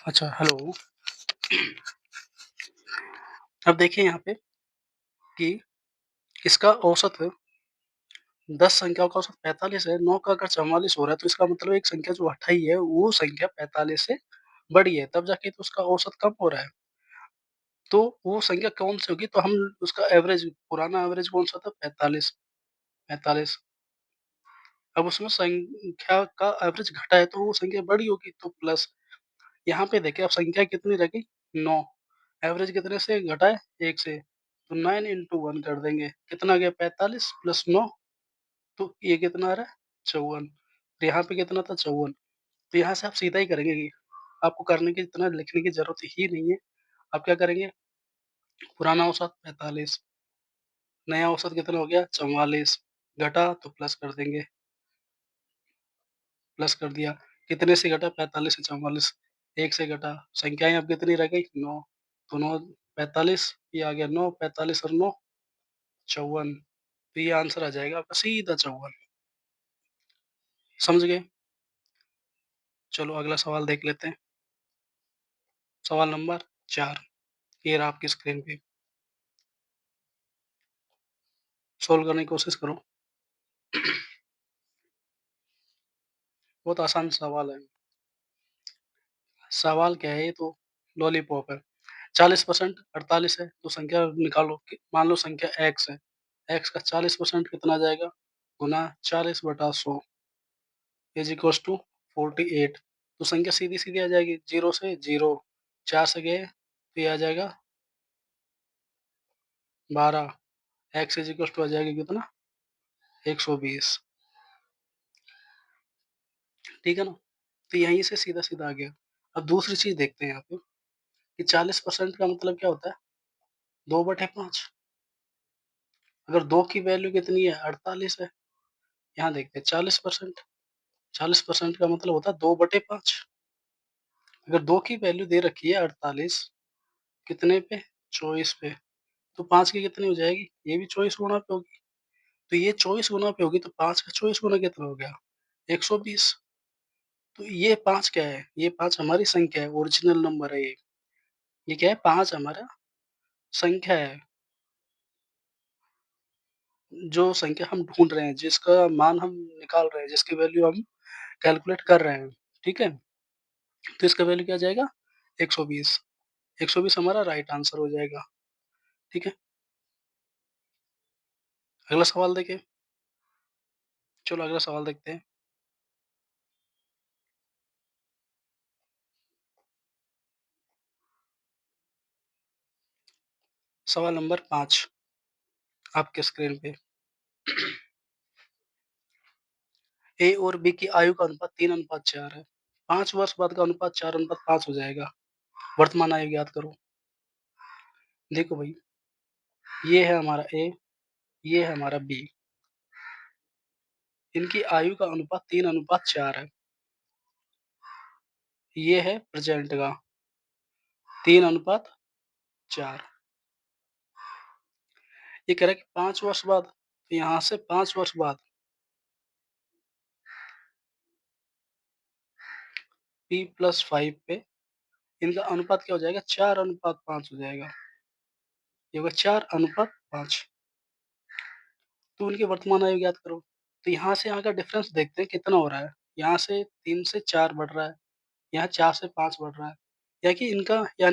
अच्छा, हेलो। अब देखिए यहाँ पे कि इसका औसत 10 संख्याओं का औसत 45 है, 9 का अगर 44 हो रहा है, तो इसका मतलब एक संख्या जो 28 है, वो संख्या 45 से बड़ी है, तब जाके तो उसका औसत कम हो रहा है। तो वो संख्या कौन-सी होगी? तो हम उसका एवरेज पुराना एवरेज कौन-सा था? 45, 45। अब उसमें संख्या का एवरेज घटा है, तो वो संख्या बड़ी होगी, तो प्लस यहाँ पे देखिए अब संख्या कितनी रह गई? 9। एवरेज कितने से घटा है? 1 से। तो 9 इंटू 1 कर देंगे। कितना गया? 45 प्लस 9, तो ये कितना आ रहा है? 54। तो यहाँ पे कितना था? 54। तो यहाँ से आप सीधा ही करेंगे कि आपको करने की इतना लिखने की ज़रूरत ही नहीं है। आप क्या करेंगे? पुराना औसत 45, नया औसत कितना हो गया? 44, घटा तो प्लस कर देंगे। प्लस कर दिया। कितने से घटा? 45 से 44, 1 से घटा। संख्याएँ अब कितनी रह गई? 9। तो 9 45, ये आ गया 9, 45 और 9 54। तो ये आंसर आ जाएगा आपका सीधा 54। समझ गए? चलो अगला सवाल देख लेते हैं। सवाल नंबर 4, ये रहा आपकी स्क्रीन पे। सॉल्व करने की कोशिश करो। बहुत आसान सवाल है। सवाल क्या है? ये तो लॉलीपॉप है। 40% 48 है, तो संख्या निकालो कि मान लो संख्या x है। x का 40% कितना आ जाएगा? गुना 40/100 इज़ इक्वल्स टू 48। तो संख्या सीधी-सीधी आ जाएगी, 0 से 0, 4 से गए तो ये आ जाएगा 12। x इज़ इक्वल्स टू आ जाएगा कितना? 120। ठीक है ना? तो यहीं से सीधा-सीधा आ गया। अब दूसरी चीज़ देखते हैं यहाँ पे कि 40% का मतलब क्या होता है? 2/5। अगर 2 की वैल्यू कितनी है? 48 है। यहाँ देखते हैं 40%, 40% का मतलब होता है 2/5। अगर 2 की वैल्यू दे रखी है 48, कितने पे? 24 पे, तो 5 की कितनी हो जाएगी? ये भी 24 गुणा पे होगी। तो ये 24 गुना पे होगी, तो 5 का 24 गुना कितना हो गया? 120। तो ये 5 क्या है? ये 5 हमारी संख्या है, ओरिजिनल नंबर है ये। ये क्या है? 5 हमारा संख्या है, जो संख्या हम ढूँढ रहे हैं, जिसका मान हम निकाल रहे हैं, जिसकी वैल्यू हम कैलकुलेट कर रहे हैं। ठीक है? तो इसका वैल्यू क्या आ जाएगा? 120। 120 हमारा राइट आंसर हो जाएगा। ठीक है? अगला सवाल देखें। चलो अगला सवाल देखते हैं। सवाल नंबर 5 आपके स्क्रीन पे। ए और बी की आयु का अनुपात 3:4 है। 5 वर्ष बाद का अनुपात 4:5 हो जाएगा। वर्तमान आयु ज्ञात करो। देखो भई, ये है हमारा ए, ये है हमारा बी। इनकी आयु का अनुपात 3:4 है। ये है प्रेज़ेंट का 3:4। ये कह रहा है कि 5 वर्ष बाद, तो यहाँ से 5 वर्ष बाद p+5 पे इनका अनुपात क्या हो जाएगा? 4:5 हो जाएगा। ये होगा 4:5। तो उनकी वर्तमान आयु ज्ञात करो। तो यहाँ से यहाँ का डिफरेंस देखते हैं कितना हो रहा है। यहाँ से 3 से 4 बढ़ रहा है, यहाँ 4 से 5 बढ़ रहा है। यानी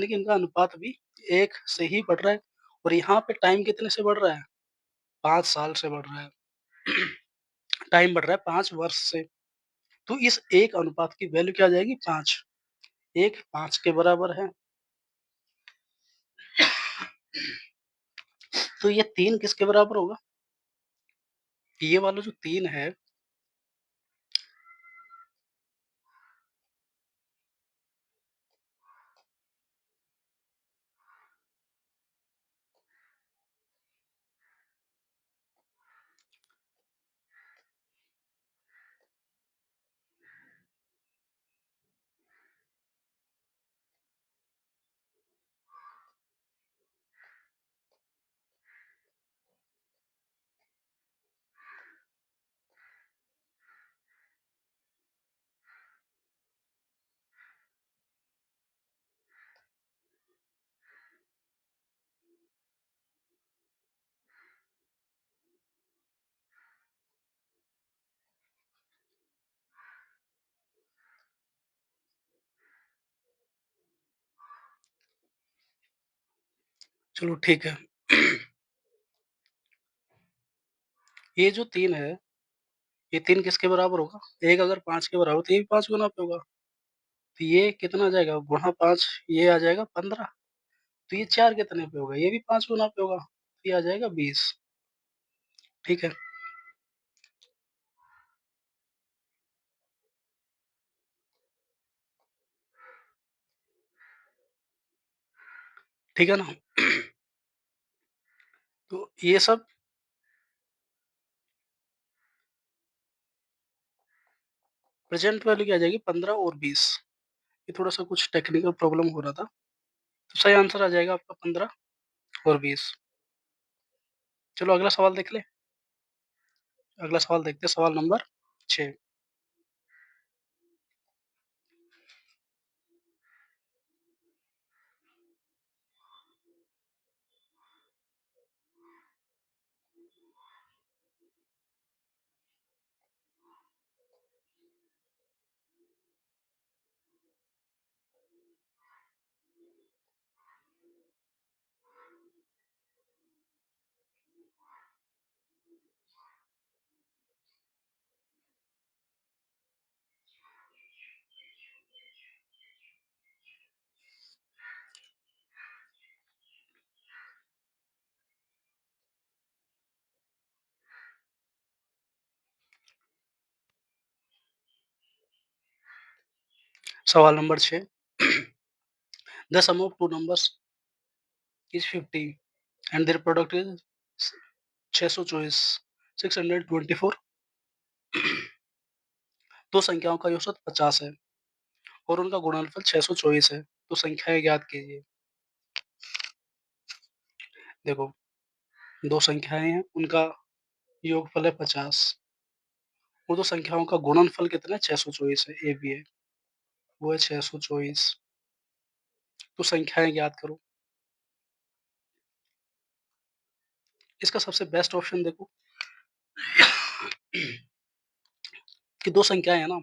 कि इनका अनुपात भी 1 से ही बढ़ रहा है, और यहाँ पे टाइम कितने से बढ़ रहा है? 5 साल से बढ़ रहा है। टाइम बढ़ रहा है 5 वर्ष से। तो इस एक अनुपात की वैल्यू क्या आ जाएगी? 5। 1 5 के बराबर है। तो ये 3 किसके बराबर होगा? ये वाला जो 3 है, चलो ठीक है। ये जो 3 है, ये 3 किसके बराबर होगा? 1 अगर 5 के बराबर तो ये भी 5 गुना पे होगा। तो ये कितना आ जाएगा गुणा 5, ये आ जाएगा 15। तो ये 4 कितने पे होगा? ये भी 5 गुना पे होगा। तो ये आ जाएगा 20। ठीक है। ठीक है ना? तो ये सब प्रेज़ेंट वैल्यू क्या आ जाएगी 15 और 20। ये थोड़ा-सा कुछ टेक्निकल प्रॉब्लम हो रहा था। तो सही आंसर आ जाएगा आपका 15 और 20। चलो अगला सवाल देख लें। अगला सवाल देखते हैं, सवाल नंबर 6। सवाल नंबर 6। The sum of 2 numbers is 50 and their product is 624 624। दो संख्याओं का औसत 50 है और उनका गुणनफल 624 है। तो संख्याएँ ज्ञात कीजिए। देखो, 2 संख्याएँ हैं, उनका योगफल है 50। वो 2 संख्याओं का गुणनफल कितना है? 624 है, ये भी है। वो है 624। तो संख्याएँ ज्ञात करो। इसका सबसे बेस्ट ऑप्शन देखो कि 2 संख्याएँ हैं ना,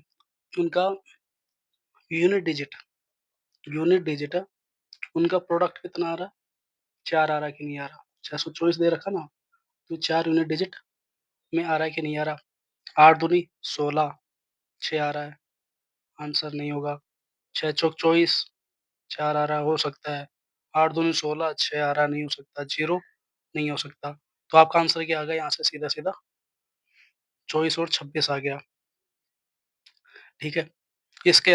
उनका यूनिट डिजिट है, उनका प्रोडक्ट कितना आ रहा है? 4 आ रहा है कि नहीं आ रहा? 624 दे रखा ना, तो 4 यूनिट डिजिट में आ रहा है कि नहीं आ रहा? 8 दूनी 16, 6 आ रहा है, आंसर नहीं होगा। 6 चौक 24, 4 आ रहा हो सकता है। 8 दूनी 16, 6 आ रहा नहीं हो सकता, 0 नहीं हो सकता। तो आपका आंसर क्या आ गया यहाँ से सीधा-सीधा? 24 और 26 आ गया, ठीक है? इसके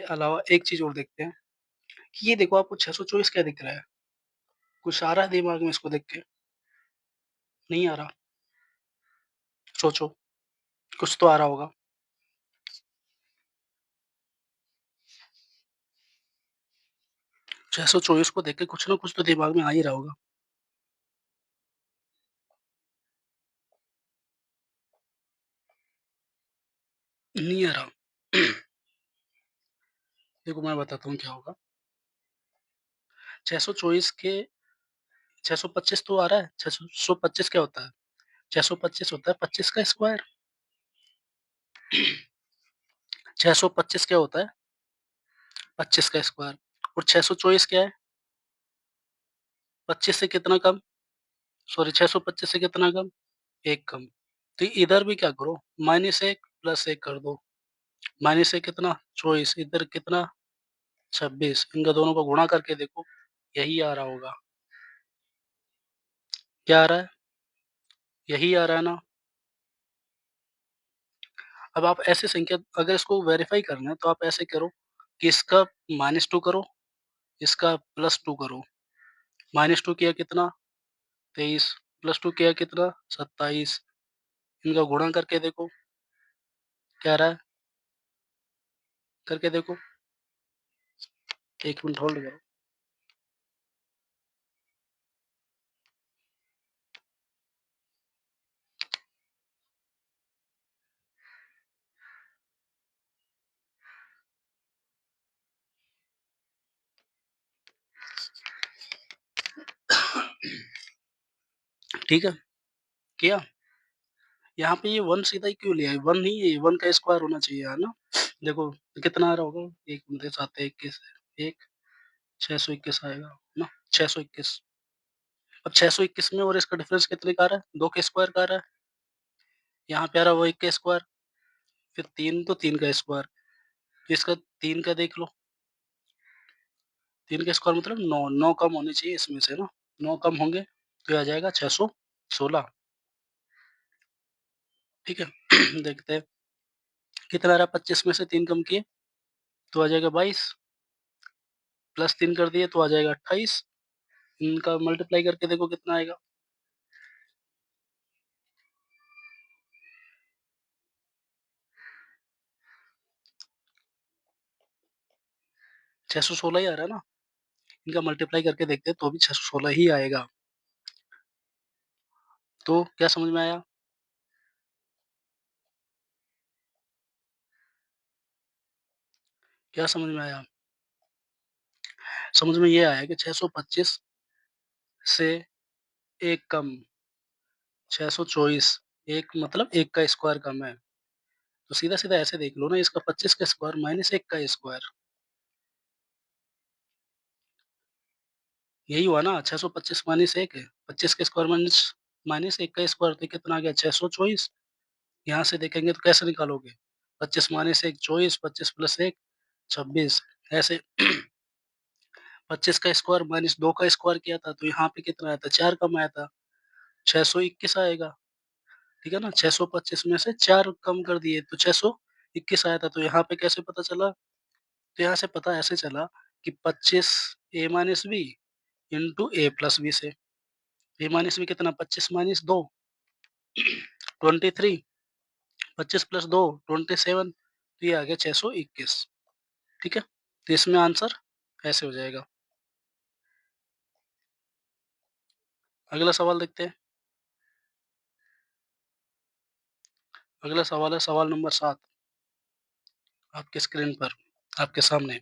अलावा एक चीज़ और देखते हैं कि ये देखो आपको 624 क्या दिख रहा है? कुछ आ रहा है दिमाग में इसको देख के? नहीं आ रहा? सोचो, कुछ तो आ रहा होगा। 624 को देख के कुछ ना कुछ तो दिमाग में आ ही रहा होगा। नहीं आ रहा। देखो मैं बताता हूँ क्या होगा। 624 के 625 तो आ रहा है। 625 क्या होता है? 625 होता है 25 का स्क्वायर। 625 क्या होता है? 25 का स्क्वायर। और 624 क्या है? 25 से कितना कम? सॉरी 625 से कितना कम? 1 कम। तो इधर भी क्या करो, -1 +1 कर दो। -1 कितना? 24, इधर कितना? 26। इनका दोनों को गुणा करके देखो, यही आ रहा होगा। क्या आ रहा है? यही आ रहा है ना? अब आप ऐसे संख्या अगर इसको वेरीफाई करना है तो आप ऐसे करो कि इसका -2 करो, इसका +2 करो। -2 किया कितना? 23, +2 किया कितना? 27। इनका गुणा करके देखो, क्या आ रहा है? करके देखो। 1 मिनट होल्ड करो। ठीक है, किया? यहाँ पे ये 1 सीधा ही क्यों लिया है? 1 नहीं है ये, 1 का स्क्वायर होना चाहिए, है ना? देखो कितना आ रहा होगा? 1 29 7 21 1 621 आएगा ना, 621। अब 621 में और इसका डिफरेंस कितने का आ रहा है? 2 के स्क्वायर का आ रहा है। यहाँ पे आ रहा है वो 1 का स्क्वायर, फिर 3 तो 3 का स्क्वायर, तो इसका 3 का देख लो, 3 का स्क्वायर मतलब 9, 9 कम होने चाहिए इसमें से ना, 9 कम होंगे तो ये आ जाएगा 616। ठीक है? देखते हैं कितना आ रहा है, 25 में से 3 कम किए तो आ जाएगा 22, प्लस 3 कर दिए तो आ जाएगा 28, इनका मल्टीप्लाई करके देखो कितना आएगा। 616 ही आ रहा है ना, इनका मल्टीप्लाई करके देखते हैं तो भी 616 ही आएगा। तो क्या समझ में आया? क्या समझ में आया? समझ में ये आया कि 625 से 1 कम 624, 1 मतलब 1 का स्क्वायर कम है। तो सीधा-सीधा ऐसे देख लो ना, इसका 25 का स्क्वायर माइनस 1 का स्क्वायर, यही हुआ ना, 625 माइनस 1 है, 25 का स्क्वायर माइनस माइनस 1 का स्क्वायर तो कितना आ गया 624। यहाँ से देखेंगे तो कैसे निकालोगे? 25 माइनस 1 24, 25 प्लस 1 26, ऐसे 25 का स्क्वायर माइनस 2 का स्क्वायर किया था तो यहाँ पे कितना आया था, 4 कम आया था, 621 आएगा। ठीक है ना? 625 में से 4 कम कर दिए तो 621 आया था, तो यहाँ पे कैसे पता चला? तो यहाँ से पता ऐसे चला कि 25 a minus b into a plus b से। a माइनस b कितना, 25 माइनस 2 23, 25 प्लस 2 27, तो ये आ गया 621। ठीक है? तो इसमें आंसर ऐसे हो जाएगा। अगला सवाल देखते हैं। अगला सवाल है सवाल नंबर 7 आपके स्क्रीन पर, आपके सामने।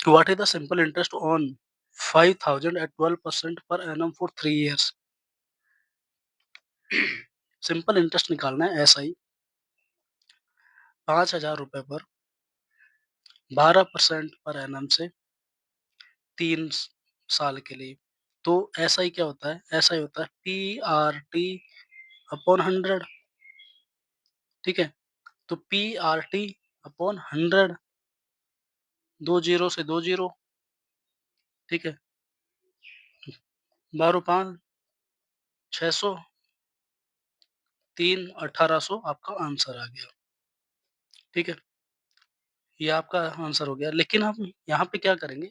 What is the simple interest on 5,000 at 12% per annum for 3 years? Simple interest निकालना है एसआई 5,000 रुपए पर 12% पर एनम से 3 साल के लिए। तो एसआई क्या होता है? एसआई होता है पी अपॉन 100। ठीक है? तो पी अपॉन 100, 2 जीरो से 2 जीरो। ठीक है? 12 5 600, 3 1800 आपका आंसर आ गया। ठीक है? ये आपका आंसर हो गया। लेकिन हम यहाँ पे क्या करेंगे,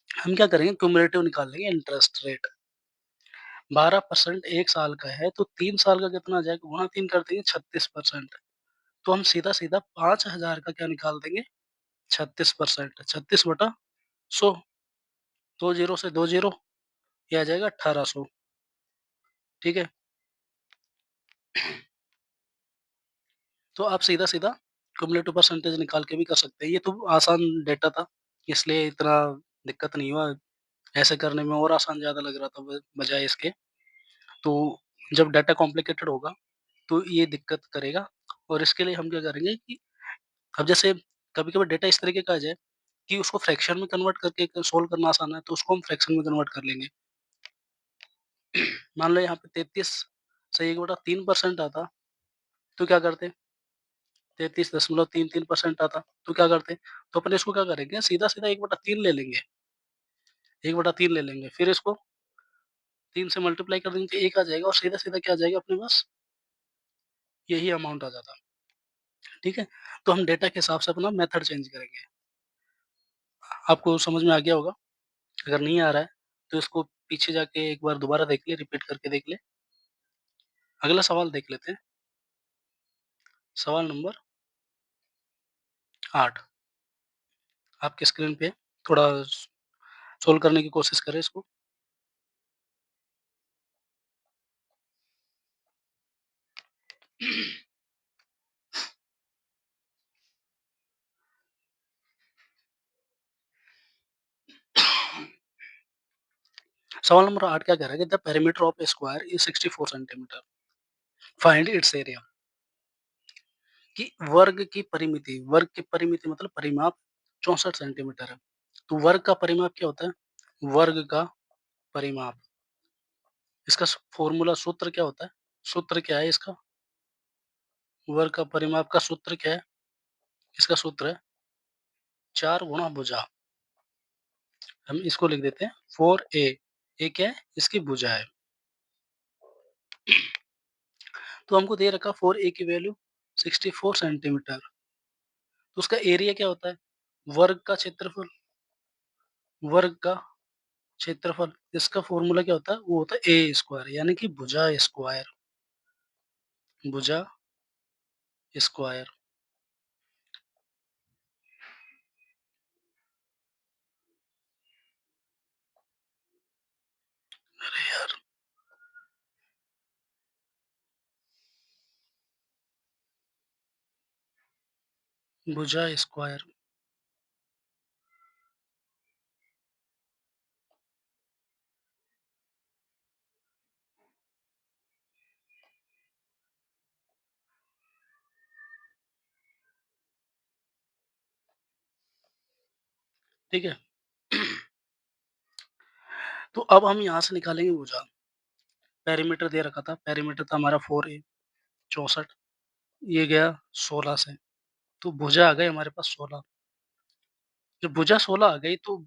हम क्या करेंगे, क्युमुलेटिव निकाल लेंगे इंटरेस्ट रेट। 12% 1 साल का है तो 3 साल का कितना आ जाएगा, गुणा 3 कर देंगे 36%। तो हम सीधा-सीधा 5,000 का क्या निकाल देंगे, 36%, 36 बटा 100, 2 जीरो से 2 जीरो, ये आ जाएगा 1800। ठीक है? तो आप सीधा-सीधा क्युमुलेटिव परसेंटेज निकाल के भी कर सकते हैं। ये तो आसान डेटा था, इसलिए इतना दिक्कत नहीं हुआ। ऐसे करने में और आसान ज़्यादा लग रहा था बजाय इसके। तो जब डाटा कॉम्प्लिकेटेड होगा तो ये दिक्कत करेगा, और इसके लिए हम क्या करेंगे कि अब जैसे कभी-कभी डेटा इस तरीके का आ जाए कि उसको फ्रैक्शन में कन्वर्ट करके सोल्व करना आसान है, तो उसको हम फ्रैक्शन में कन्वर्ट कर लेंगे। मान लो यहाँ पे 33 से 1/3% आता, तो क्या करते? 33.33% आता, तो क्या करते? तो अपन इसको क्या करेंगे, सीधा-सीधा 1/3 ले लेंगे, 1/3 ले लेंगे, फिर इसको 3 से मल्टीप्लाई कर देंगे तो 1 आ जाएगा, और सीधा-सीधा क्या आ जाएगा अपने पास, यही अमाउंट आ जाता। ठीक है? तो हम डेटा के हिसाब से अपना मेथड चेंज करेंगे। आपको समझ में आ गया होगा। अगर नहीं आ रहा है, तो इसको पीछे जाके एक बार दोबारा देख ले, रिपीट करके देख ले। अगला सवाल देख लेते हैं, सवाल नंबर 8 आपकी स्क्रीन पे, थोड़ा सोल्व करने की कोशिश करें इसको। सवाल नंबर 8 क्या कह रहा है कि the perimeter of A square is 64 centimetre, find its area. कि वर्ग की परिमिति मतलब परिमाप 64 सेंटीमीटर है। तो वर्ग का परिमाप क्या होता है? वर्ग का परिमाप, इसका फ़ॉर्मूला सूत्र क्या होता है? सूत्र क्या है इसका? वर्ग का परिमाप का सूत्र क्या है? इसका सूत्र है 4 गुणा भुजा। हम इसको लिख देते हैं 4a। ए क्या है? इसकी भुजा है। तो हमको दे रखा 4a की वैल्यू 64 सेंटीमीटर। तो उसका एरिया क्या होता है? वर्ग का क्षेत्रफल, वर्ग का क्षेत्रफल, इसका फ़ॉर्मूला क्या होता है? वो होता है a स्क्वायर, यानी कि भुजा स्क्वायर, भुजा स्क्वायर। अरे यार! भुजा स्क्वायर। ठीक है? तो अब हम यहाँ से निकालेंगे भुजा। पेरीमीटर दे रखा था, पेरीमीटर था हमारा 4a 64, ये गया 16 से, तो भुजा आ गई हमारे पास 16। जब भुजा 16 आ गई तो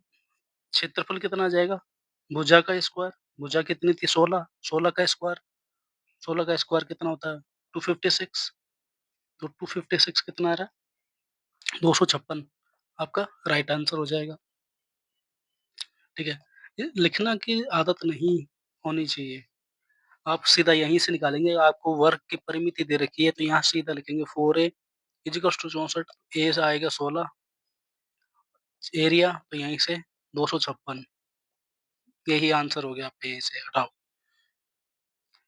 क्षेत्रफल कितना आ जाएगा? भुजा का स्क्वायर, भुजा कितनी थी? 16, 16 का स्क्वायर, 16 का स्क्वायर कितना होता है? 256। तो 256 कितना आ रहा है? 256 आपका राइट आंसर हो जाएगा। ठीक है? ये लिखना की आदत नहीं होनी चाहिए। आप सीधा यहीं से निकालेंगे, आपको वर्ग की परिमिति दे रखी है, तो यहाँ सीधा लिखेंगे 4a इक्वल्स टू 64, ए से आएगा 16, एरिया तो यहीं से 256, यही आंसर हो गया आपका, यहीं से हटाओ।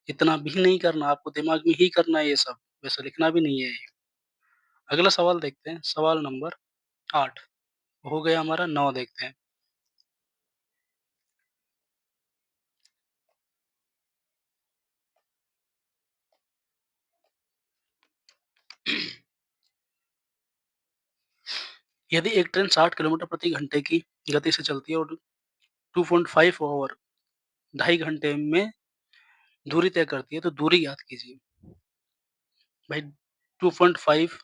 इतना भी नहीं करना, आपको दिमाग में ही करना है ये सब, वैसे लिखना भी नहीं है ये। अगला सवाल देखते हैं, सवाल नंबर 8 हो गया हमारा, 9 देखते हैं। यदि एक ट्रेन 60 किलोमीटर प्रति घंटे की गति से चलती है और 2.5 ओवर ढाई घंटे में दूरी तय करती है, तो दूरी याद कीजिए। भाई 2.5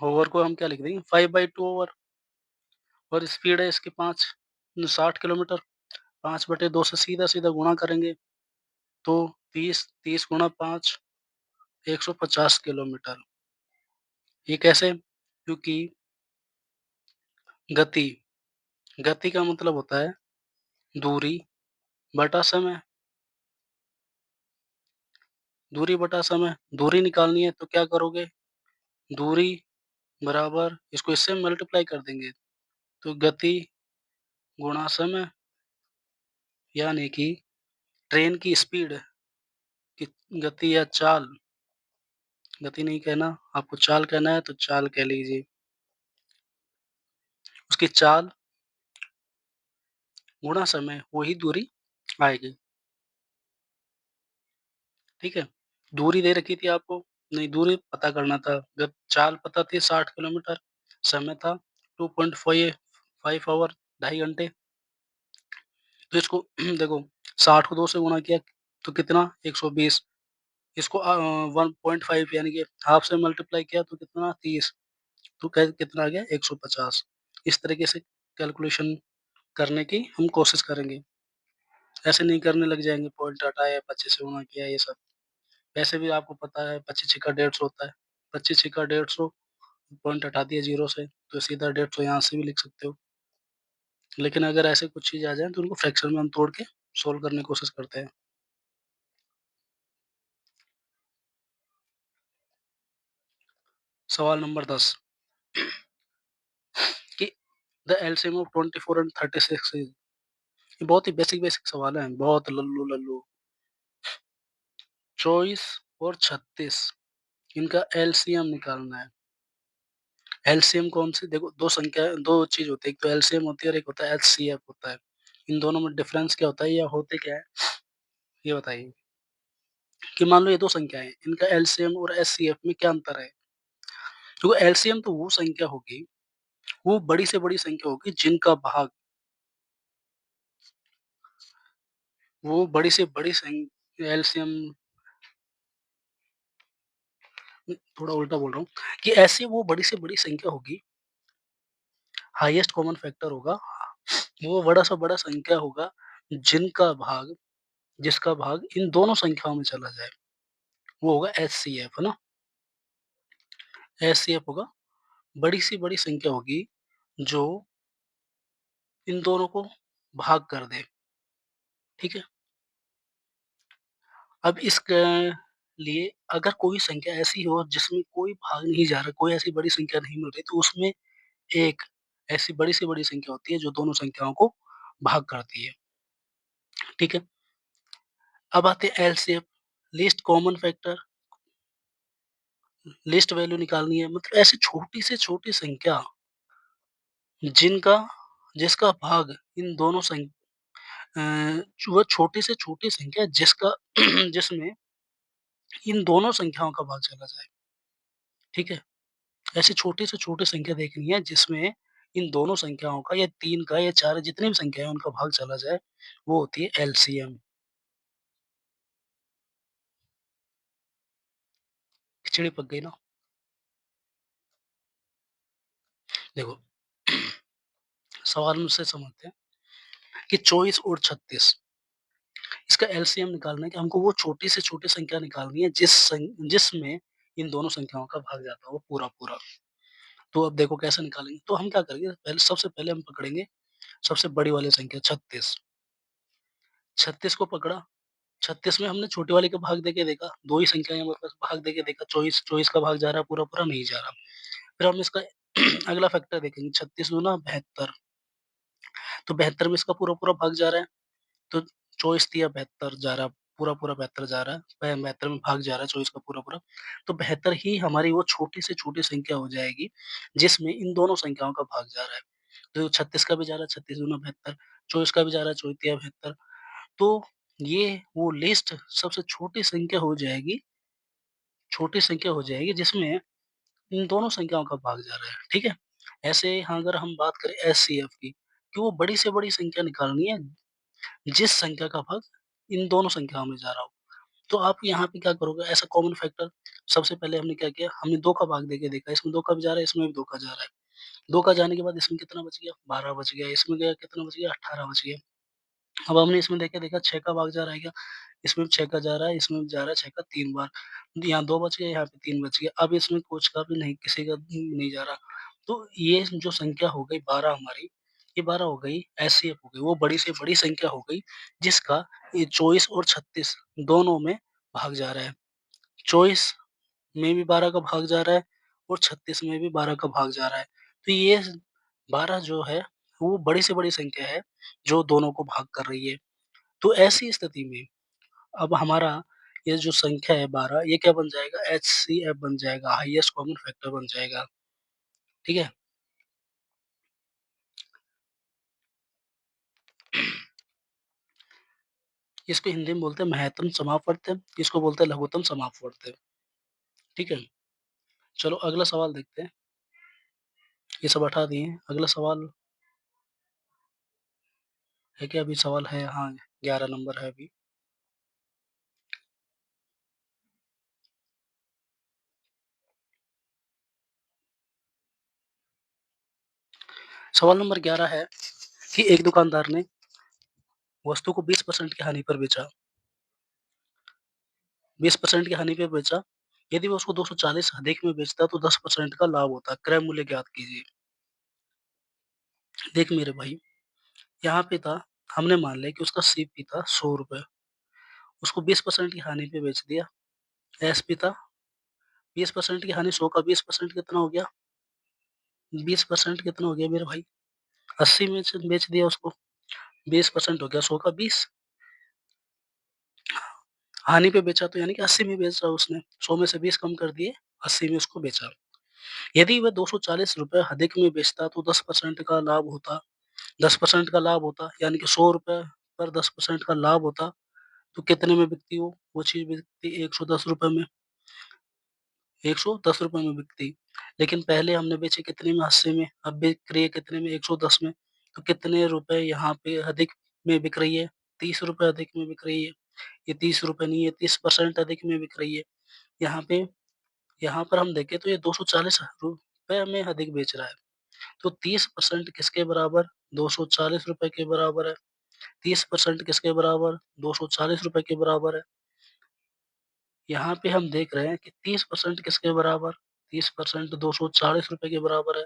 ओवर को हम क्या लिख देंगे? 5/2 ओवर, और स्पीड है इसकी 5, 60 किलोमीटर, 5/2 से सीधा-सीधा गुणा करेंगे, तो 30, 30 गुणा 5, 150 किलोमीटर। ये कैसे? क्योंकि गति, गति का मतलब होता है दूरी बटा समय, दूरी बटा समय। दूरी निकालनी है तो क्या करोगे? दूरी बराबर इसको इससे मल्टीप्लाई कर देंगे, तो गति गुणा समय, यानी कि ट्रेन की स्पीड की गति या चाल, गति नहीं कहना, आपको चाल कहना है तो चाल कह लीजिए। उसकी चाल गुणा समय, वही दूरी आएगी। ठीक है? दूरी दे रखी थी आपको, नहीं दूरी पता करना था। जब चाल पता थी 60 किलोमीटर, समय था 2.5 आवर, ढाई घंटे। तो इसको देखो, 60 को 2 से गुणा किया तो कितना? 120। इसको 1.5 यानी कि हाफ से मल्टीप्लाई किया तो कितना? 30। तो कितना आ गया? 150। इस तरीके से कैलकुलेशन करने की हम कोशिश करेंगे। ऐसे नहीं करने लग जाएँगे, पॉइंट हटाया, 25 से गुणा किया, ये सब। वैसे भी आपको पता है 25 छक्का 150 होता है। 25 छक्का 150, पॉइंट हटा दिया 0 से, तो सीधा 150 यहाँ से भी लिख सकते हो। लेकिन अगर ऐसे कुछ चीज़ आ जाए तो उनको फ्रैक्शन में हम तोड़ के सॉल्व करने की कोशिश करते हैं। सवाल नंबर 10 कि the LCM of 24 and 36 is, ये बहुत ही बेसिक सवाल हैं, बहुत लल्लू-लल्लू। 24 और 36, इनका एलसीएम निकालना है। एलसीएम कौन-सी? देखो 2 संख्या, 2 चीज़ होती है, एक तो एलसीएम होती है और एक होता है एचसीएफ होता है। इन दोनों में डिफरेंस क्या होता है या होते क्या है? ये बताइए। कि मान लो ये 2 संख्याएँ हैं, इनका एलसीएम और एचसीएफ में क्या अंतर है? देखो एलसीएम तो वो संख्या होगी, वो बड़ी से बड़ी संख्या होगी जिनका भाग वो बड़ी से बड़ी एलसीएम थोड़ा उल्टा बोल रहा हूँ कि ऐसी वो बड़ी से बड़ी संख्या होगी, हाईएस्ट कॉमन फैक्टर होगा, वो बड़ा से बड़ा संख्या होगा जिनका भाग जिसका भाग इन दोनों संख्याओं में चला जाए, वो होगा एचसीएफ, है ना? एचसीएफ होगा, बड़ी से बड़ी संख्या होगी जो इन दोनों को भाग कर दे, ठीक है? अब लिए अगर कोई संख्या ऐसी हो जिसमें कोई भाग नहीं जा रहा, कोई ऐसी बड़ी संख्या नहीं मिल रही, तो उसमें एक ऐसी बड़ी से बड़ी संख्या होती है जो दोनों संख्याओं को भाग करती है, ठीक है? अब आते हैं LCM, least common factor, least value निकालनी है, मतलब ऐसी छोटी से छोटी संख्या जिनका जिसका भाग इन दोनों वो छोटी से छोटी संख्या जिसका जिसमें इन दोनों संख्याओं का भाग चला जाए, ठीक है? ऐसी छोटी से छोटी संख्या देखनी है जिसमें इन दोनों संख्याओं का या 3 का या 4 जितनी भी संख्या है उनका भाग चला जाए, वो होती है एलसीएम। खिचड़ी पक गई ना? देखो सवाल से समझते हैं कि 24 और 36 इसका एलसीएम निकालना है कि हमको वो छोटी से छोटी संख्या निकालनी है जिसमें इन दोनों संख्याओं का भाग जाता हो पूरा-पूरा। तो अब देखो कैसे निकालेंगे? तो हम क्या करेंगे सबसे पहले हम पकड़ेंगे सबसे बड़ी वाली संख्या 36। 36 को पकड़ा, 36 में हमने छोटी वाली का भाग देके देखा, 2 ही संख्या है हमारे पास, भाग देके देखा 24 का भाग जा रहा है पूरा-पूरा नहीं जा रहा। फिर हम इसका अगला फैक्टर देखेंगे 36 दूना 72, तो 72 में इसका पूरा-पूरा भाग जा रहा है, तो 24 तिया 72 जा रहा है, पूरा-पूरा 72 जा रहा है, 72 में भाग जा रहा है 24 का पूरा-पूरा, तो 72 ही हमारी वो छोटी से छोटी संख्या हो जाएगी, जिसमें इन दोनों संख्याओं का भाग जा रहा है। तो 36 का भी जा रहा है, 36 दूना 72, 24 का भी जा रहा है, 24 तिया 72, तो ये वो लिस्ट सबसे छोटी संख्या हो जाएगी जिसमें इन दोनों संख्याओं का भाग जा रहा है, ठीक है? ऐसे हाँ, अगर हम बात करें एचसीएफ की, कि वो बड़ी से बड़ी संख्या निकालनी है, जिस संख्या का भाग इन दोनों संख्याओं में जा रहा हो। तो आप यहाँ पे क्या करोगे, ऐसा कॉमन फैक्टर सबसे पहले हमने क्या किया, हमने 2 का भाग देके देखा, इसमें 2 का भी जा रहा है, इसमें भी 2 का जा रहा है। 2 का जाने के बाद इसमें कितना बच गया? 12 बच गया, इसमें गया कितना बच गया? 18 बच गया। अब हमने इसमें देखे देखा 6 का भाग जा रहा है क्या? इसमें भी 6 का जा रहा है, इसमें भी जा रहा है 6 का 3 बार। यहाँ 2 बच गए, यहाँ पे 3 बच गए। अब इसमें कुछ का भी नहीं, किसी का भी नहीं जा रहा। तो ये जो संख्या हो गई 12 हमारी, ये 12 हो गई एचसीएफ हो गई, वो बड़ी से बड़ी संख्या हो गई जिसका ये 24 और 36 दोनों में भाग जा रहा है। 24 में भी 12 का भाग जा रहा है और 36 में भी 12 का भाग जा रहा है। तो ये 12 जो है, वो बड़ी से बड़ी संख्या है, जो दोनों को भाग कर रही है। तो ऐसी स्थिति में अब हमारा ये जो संख्या है 12 ये क्या बन जाएगा? एचसीएफ बन जाएगा, हाईएस्ट कॉमन फैक्टर बन जाएगा, ठीक है? इसको हिंदी में बोलते हैं महत्तम समापवर्त, इसको बोलते हैं लघुत्तम समापवर्त, ठीक है? चलो अगला सवाल देखते हैं, ये सब हटा दिए, अगला सवाल है क्या? अभी सवाल है, हाँ, 11 नंबर है अभी। सवाल नंबर 11 है कि एक दुकानदार ने वस्तु को 20% की हानि पर बेचा, 20% की हानि पे बेचा, यदि वो उसको 240 अधिक में बेचता तो 10% का लाभ होता, क्रय मूल्य ज्ञात कीजिए। देख मेरे भाई, यहाँ पे था, हमने मान लिया कि उसका सीपी था ₹100, उसको 20% की हानि पे बेच दिया। एसपी था 20% की हानि, 100 का 20% कितना हो गया? 20% कितना हो गया मेरे भाई? 80 में से बेच दिया उसको, 20% हो गया 100 का 20, हानि पे बेचा तो यानी कि 80 में बेच रहा उसने, 100 में से 20 कम कर दिए, 80 में उसको बेचा। यदि वह ₹240 अधिक में बेचता तो 10% का लाभ होता, 10% का लाभ होता, यानी कि ₹100 पर 10% का लाभ होता, तो कितने में बिकती वो चीज़ बिकती ₹110 में, ₹110 में बिकती। लेकिन पहले हमने बेचे कितने में 80 में, अब बिक रही है कितने में 110 में। तो कितने रुपए यहाँ पे अधिक में बिक रही है? 30 रुपए अधिक में बिक रही है। ये 30 रुपए नहीं है, 30% अधिक में बिक रही है। यहाँ पे यहाँ पर हम देखें तो ये 240 रुपए में अधिक बेच रहा है। तो 30% किसके बराबर? 240 रुपए के बराबर है। 30% किसके बराबर? 240 रुपए के बराबर है। यहाँ पे हम देख रहे हैं कि 30% किसके बराबर? 30% 240 रुपए के बराबर है।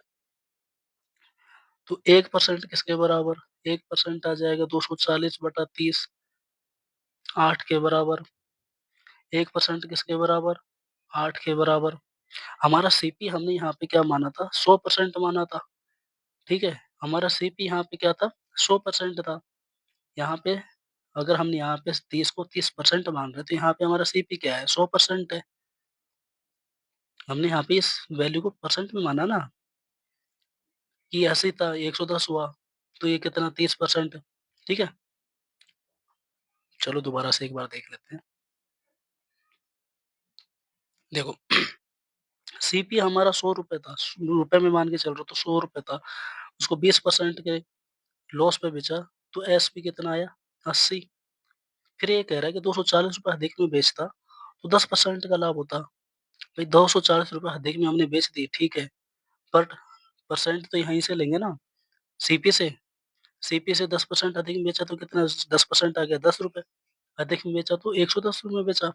तो 1% किसके बराबर? 1% आ जाएगा 240 बटा 30, 8 के बराबर। 1% किसके बराबर? 8 के बराबर। हमारा सीपी हमने यहाँ पे क्या माना था? 100% माना था, ठीक है? हमारा सीपी यहाँ पे क्या था? 100% था। यहाँ पे अगर हम यहाँ पे 30 को 30% मान रहे हैं, तो यहाँ पे हमारा सीपी क्या है? 100% है। हमने यहाँ पे इस वैल्यू को परसेंट में माना ना, कि 80 था, 110 हुआ, तो ये कितना 30%, ठीक है? चलो दोबारा से एक बार देख लेते हैं। देखो सीपी हमारा ₹100 था, रुपए में मान के चल रहा तो ₹100 था, उसको 20% के लॉस पे बेचा, तो एसपी कितना आया? 80। फिर ये कह रहा है कि ₹240 अधिक में बेचता, तो 10% का लाभ होता। भाई ₹240 अधिक में हमने बेच दी, ठीक है, बट परसेंट तो यहीं से लेंगे ना, सीपी से। सीपी से 10% अधिक में बेचा तो कितना 10% आ गया ₹10, अधिक में बेचा तो ₹110 में बेचा।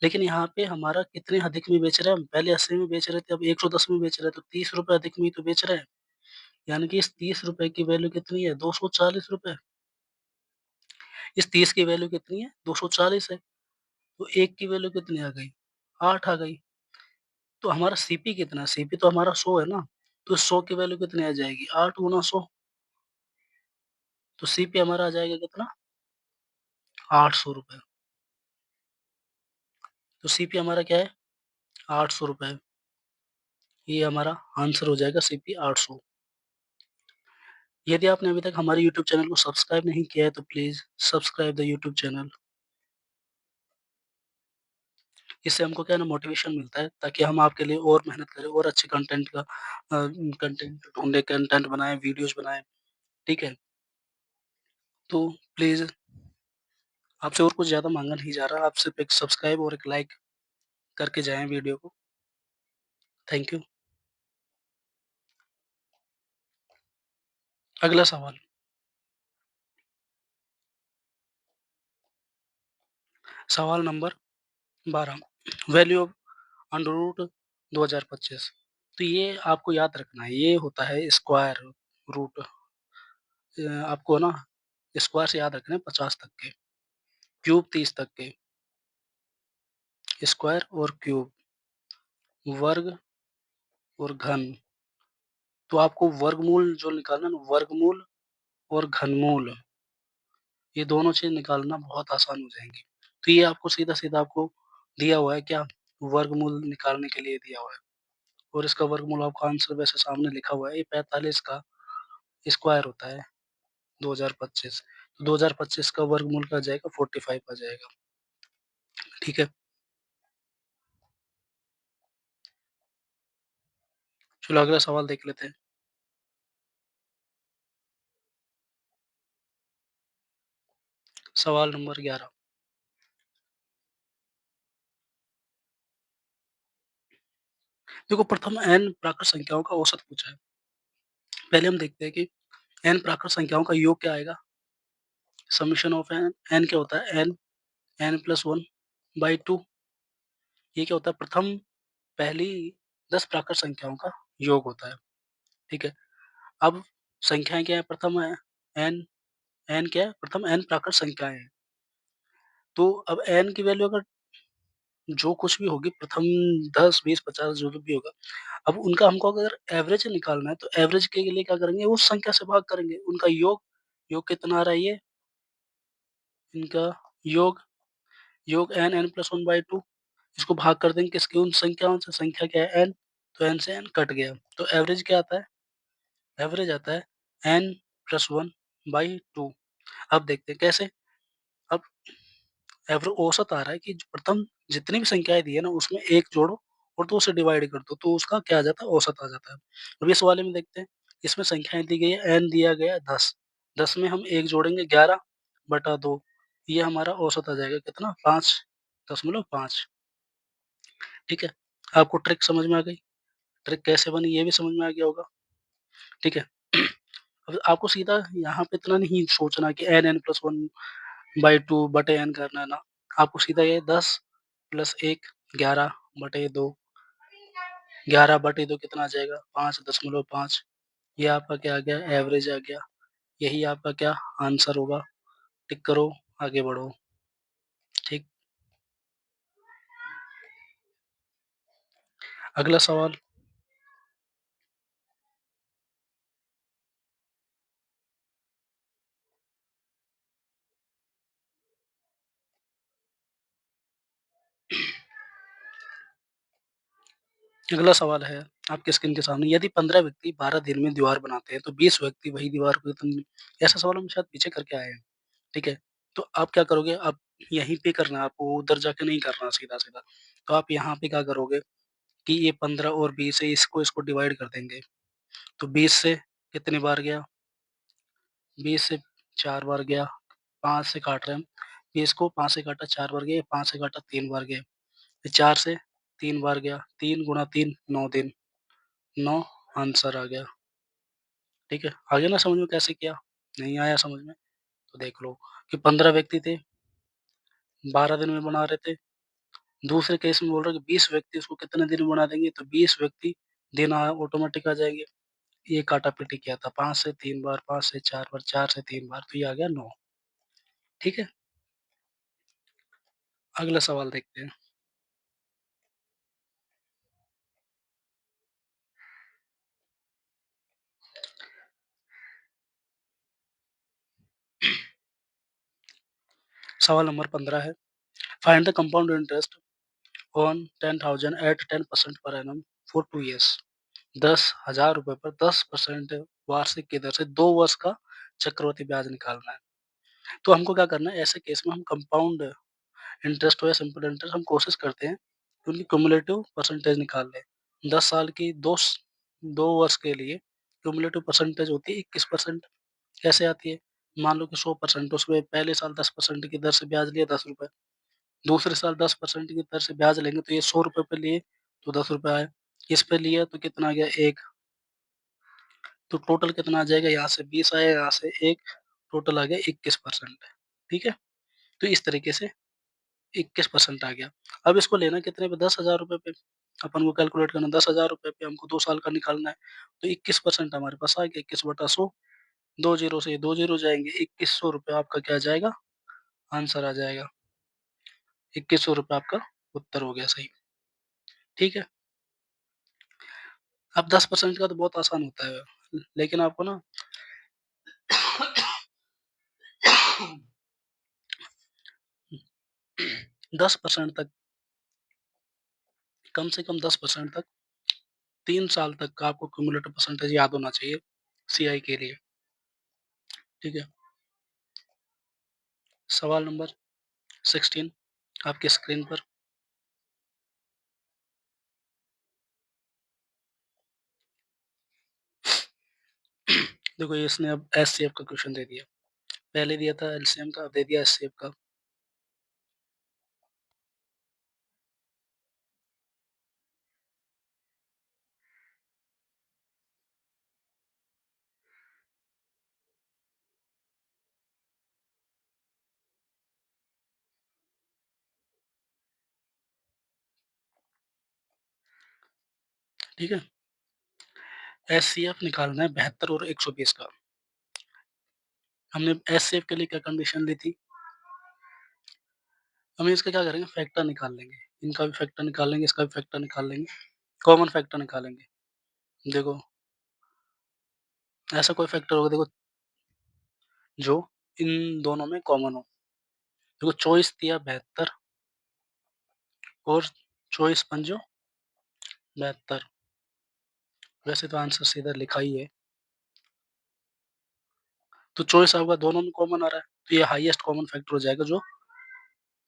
लेकिन यहाँ पे हमारा कितने अधिक में बेच रहे हैं हम? पहले 80 में बेच रहे थे, अब 110 में बेच रहे हैं, तो ₹30 अधिक में ही तो बेच रहे हैं। यानी कि इस ₹30 की वैल्यू कितनी है? ₹240। इस 30 की वैल्यू कितनी है? 240 है। तो 1 की वैल्यू कितनी आ गई? 8 आ गई। तो हमारा सीपी कितना है? सीपी तो हमारा 100 है ना, तो 100 की वैल्यू कितनी आ जाएगी? 8 गुना 100, तो सीपी हमारा आ जाएगा कितना? ₹800। तो सीपी हमारा क्या है? ₹800। ये हमारा आंसर हो जाएगा सीपी 800। यदि आपने अभी तक हमारे यूट्यूब चैनल को सब्सक्राइब नहीं किया है तो please subscribe the YouTube channel. इससे हमको क्या है ना मोटिवेशन मिलता है, ताकि हम आपके लिए और मेहनत करें और अच्छे कंटेंट का कंटेंट ढूँढे, कंटेंट बनाएँ, वीडियोज़ बनाएँ, ठीक है? तो प्लीज़ आपसे और कुछ ज़्यादा माँगा नहीं जा रहा, आप सिर्फ़ एक सब्सक्राइब और एक लाइक करके जाएँ वीडियो को। Thank you. अगला सवाल, सवाल नंबर 12, वैल्यू ऑफ अंडर रूट 2025। तो ये आपको याद रखना है, ये होता है स्क्वायर रूट। आपको ना स्क्वायर से याद रखना है 50 तक के, क्यूब 30 तक के, स्क्वायर और क्यूब, वर्ग और घन। तो आपको वर्गमूल जो निकालना है ना, वर्गमूल और घनमूल, ये दोनों चीज़ निकालना बहुत आसान हो जाएँगी। तो ये आपको सीधा-सीधा आपको दिया हुआ है क्या? वर्गमूल निकालने के लिए दिया हुआ है, और इसका वर्गमूल आपका आंसर वैसे सामने लिखा हुआ है, ये 45 का स्क्वायर होता है 2025। तो 2025 का वर्गमूल क्या आ जाएगा? 45 आ जाएगा, ठीक है? चलो अगला सवाल देख लेते हैं। सवाल नंबर 11, देखो प्रथम n प्राकृत संख्याओं का औसत पूछा है। पहले हम देखते हैं कि n प्राकृत संख्याओं का योग क्या आएगा? समेशन ऑफ n क्या होता है? n plus 1 by 2। ये क्या होता है? प्रथम पहली 10 प्राकृत संख्याओं का योग होता है, ठीक है? अब संख्याएँ क्या है? प्रथम है n, n क्या है? प्रथम n प्राकृत संख्याएँ हैं। तो अब n की वैल्यू अगर जो कुछ भी होगी प्रथम 10, 20, 50 जो भी होगा, अब उनका हमको अगर एवरेज निकालना है, तो एवरेज के लिए क्या करेंगे? उस संख्या से भाग करेंगे। उनका योग, योग कितना आ रहा है ये? इनका योग, योग n, n+1/2, इसको भाग कर देंगे किसकी? उन संख्याओं से, संख्या क्या है? n, तो n से n कट गया। तो एवरेज क्या आता है? एवरेज आता है n+1/2। अब देखते हैं कैसे? अब औसत आ रहा है कि जो प्रथम जितनी भी संख्याएँ दी है ना, उसमें 1 जोड़ो और 2 से डिवाइड कर दो, तो उसका क्या आ जाता है? औसत आ जाता है। अब इस वाले में देखते हैं, इसमें संख्याएँ दी गई है, n दिया गया है 10, 10 में हम 1 जोड़ेंगे 11/2, ये हमारा औसत आ जाएगा कितना? 5.5, ठीक है? आपको ट्रिक समझ में आ गई? ट्रिक कैसे बनी ये भी समझ में आ गया होगा, ठीक है? अब आपको सीधा यहाँ पे इतना नहीं सोचना कि n+1/2 बटे n करना है ना, आपको सीधा ये 10 + 1 11/2, 11/2 कितना आ जाएगा? 5.5, ये आपका क्या आ गया? एवरेज आ गया। यही आपका क्या आंसर होगा। टिक करो, आगे बढ़ो, ठीक। अगला सवाल, अगला सवाल है आपकी स्क्रीन के सामने, यदि 15 व्यक्ति 12 दिन में दीवार बनाते हैं, तो 20 व्यक्ति वही दीवार को कितने, ऐसा सवाल हम शायद पीछे करके आए हैं, ठीक है? तो आप क्या करोगे, आप यहीं पे करना है, आपको उधर जाके नहीं करना सीधा-सीधा। तो आप यहाँ पे क्या करोगे कि ये 15 और 20 है, इसको डिवाइड कर देंगे। तो 20 से कितनी बार गया? 20 से 4 बार गया, 5 से काट रहे हैं हम, 20 को 5 से काटा 4 बार गया, 5 से काटा 3 बार गया, फिर 4 से 3 बार गया, 3 गुणा 3 9 दिन, 9 आंसर आ गया, ठीक है? आ गया ना समझ में कैसे किया? नहीं आया समझ में? तो देख लो कि 15 व्यक्ति थे, 12 दिन में बना रहे थे। दूसरे केस में बोल रहा है कि 20 व्यक्ति उसको कितने दिन में बना देंगे, तो 20 व्यक्ति दिन ऑटोमेटिक आ जाएँगे। ये काटा-पीटी किया था, 5 से 3 बार, 5 से 4 बार, 4 से 3 बार, तो ये आ गया 9, ठीक है? अगला सवाल देखते हैं। सवाल नंबर 15 है, find the compound interest on 10,000 at 10% per annum for 2 years. 10,000 रुपए पर 10% वार्षिक की दर से 2 वर्ष का चक्रवृद्धि ब्याज निकालना है। तो हमको क्या करना है, ऐसे केस में हम कंपाउंड इंटरेस्ट हो या सिंपल इंटरेस्ट, हम कोशिश करते हैं कि उनकी क्युमुलेटिव परसेंटेज निकाल लें। 10 साल की 2 वर्ष के लिए क्युमुलेटिव परसेंटेज होती है 21%। कैसे आती है? मान लो कि 100%, उसमें पहले साल 10% की दर से ब्याज लिया ₹10, दूसरे साल 10% की दर से ब्याज लेंगे तो ये ₹100 पे लिए तो ₹10 आए। इस पे लिया तो कितना आ गया 1, तो टोटल कितना आ जाएगा, यहाँ से 20 आया, यहाँ से 1, टोटल आ गया 21%, ठीक है? तो इस तरीके से 21% आ गया। अब इसको लेना कितने पे, ₹10,000 पे। अपन को कैलकुलेट करना ₹10,000 पे, हमको 2 साल का निकालना है। तो 21% हमारे पास आ गया, 21/100, 2 ज़ीरो से ये 2 ज़ीरो जाएँगे, ₹2100 आपका क्या आ जाएगा, आंसर आ जाएगा। ₹2100 आपका उत्तर हो गया सही, ठीक है? अब 10% का तो बहुत आसान होता है, लेकिन आपको ना 10% तक, कम से कम 10% तक 3 साल तक का आपको क्युमुलेटिव परसेंटेज याद होना चाहिए सीआई के लिए, ठीक है? सवाल नंबर 16 आपकी स्क्रीन पर। देखो ये इसने अब एचसीएफ का क्वेश्चन दे दिया। पहले दिया था एलसीएम का, अब दे दिया एचसीएफ का। ठीक है? एचसीएफ निकालना है 72 और 120 का। हमने एचसीएफ के लिए क्या कंडीशन ली थी? हम इसका क्या करेंगे, फैक्टर निकाल लेंगे। इनका भी फैक्टर निकाल लेंगे, इसका भी फैक्टर निकाल लेंगे, कॉमन फैक्टर निकालेंगे। देखो, ऐसा कोई फैक्टर होगा देखो जो इन दोनों में कॉमन हो। देखो चॉइस दिया 72 और चॉइस पंजों 72, वैसे तो आंसर सीधा लिखा ही है। तो चॉइस आपका दोनों में कॉमन आ रहा है, तो ये हाईएस्ट कॉमन फैक्टर हो जाएगा जो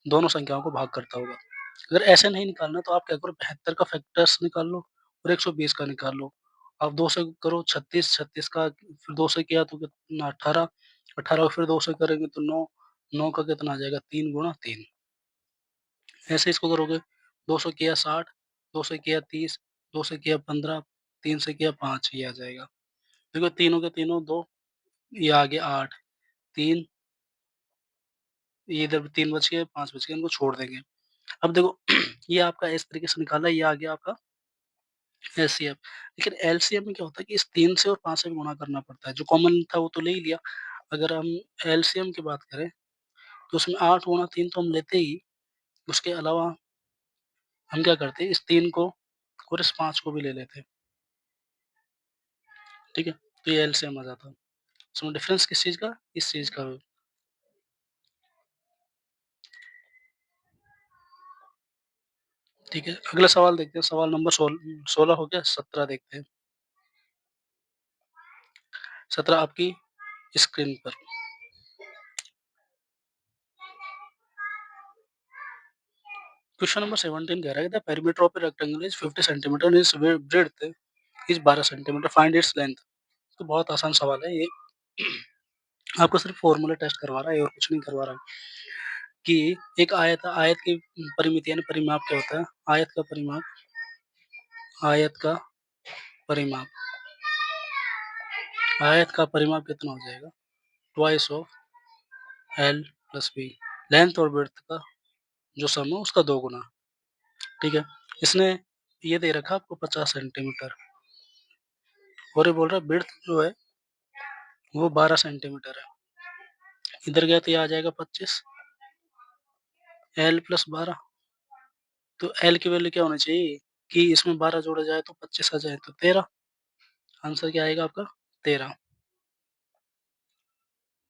दोनों संख्याओं को भाग करता होगा। अगर ऐसे नहीं निकालना तो आप क्या करो 72 का फैक्टर्स निकाल लो और 120 का निकाल लो। आप 2 से करो 36, 36 का फिर 2 से किया तो कितना 18, 18 को फिर 2 से करेंगे तो 9, 9 का कितना आ जाएगा 3 गुणा 3। ऐसे इसको करोगे 2 से किया 60, 2 से किया 30, 2 से किया 15, 3 से किया 5 ये आ जाएगा। देखो तीनों के तीनों 2 ये आ गया 8, 3 ये इधर 3 बच गए, 5 बच गए, इनको छोड़ देंगे। अब देखो ये आपका इस तरीके से निकाला, ये आ गया आपका एचसीएफ। लेकिन एलसीएम में क्या होता है कि इस 3 से और 5 से भी गुणा करना पड़ता है। जो कॉमन था वो तो ले ही लिया। अगर हम एलसीएम की बात करें तो उसमें 8 गुणा 3 तो हम लेते ही, उसके अलावा हम क्या करते हैं इस 3 को और इस 5 को भी ले लेते हैं। ठीक है? तो ये एलसीएम आ जाता है। इसमें डिफरेंस किस चीज़ का? इस चीज़ का। ठीक है? अगला सवाल देखते हैं। सवाल नंबर 16 हो गया, 17 देखते हैं। 17 आपकी स्क्रीन पर। क्वेश्चन नंबर 17 कह रहा है the perimeter of a rectangle is 50 centimetre and it's breadth is 12 centimetre, find its length. तो बहुत आसान सवाल है ये। आपको सिर्फ फॉर्मूला टेस्ट करवा रहा है और कुछ नहीं करवा रहा कि एक आयत है, आयत की परिमिति यानी परिमाप क्या होता है? आयत का परिमाप, आयत का परिमाप, आयत का परिमाप कितना हो जाएगा? Twice of L plus B. Length और ब्रेड्थ का जो सम है उसका 2 गुना। ठीक है? इसने ये दे रखा आपको 50 सेंटीमीटर और ये बोल रहा है ब्रेड्थ जो है वो 12 सेंटीमीटर है। इधर गया तो ये आ जाएगा 25 एल प्लस 12। तो एल की वैल्यू क्या होनी चाहिए कि इसमें 12 जोड़ा जाए तो 25 आ जाए तो 13। आंसर क्या आएगा आपका? 13।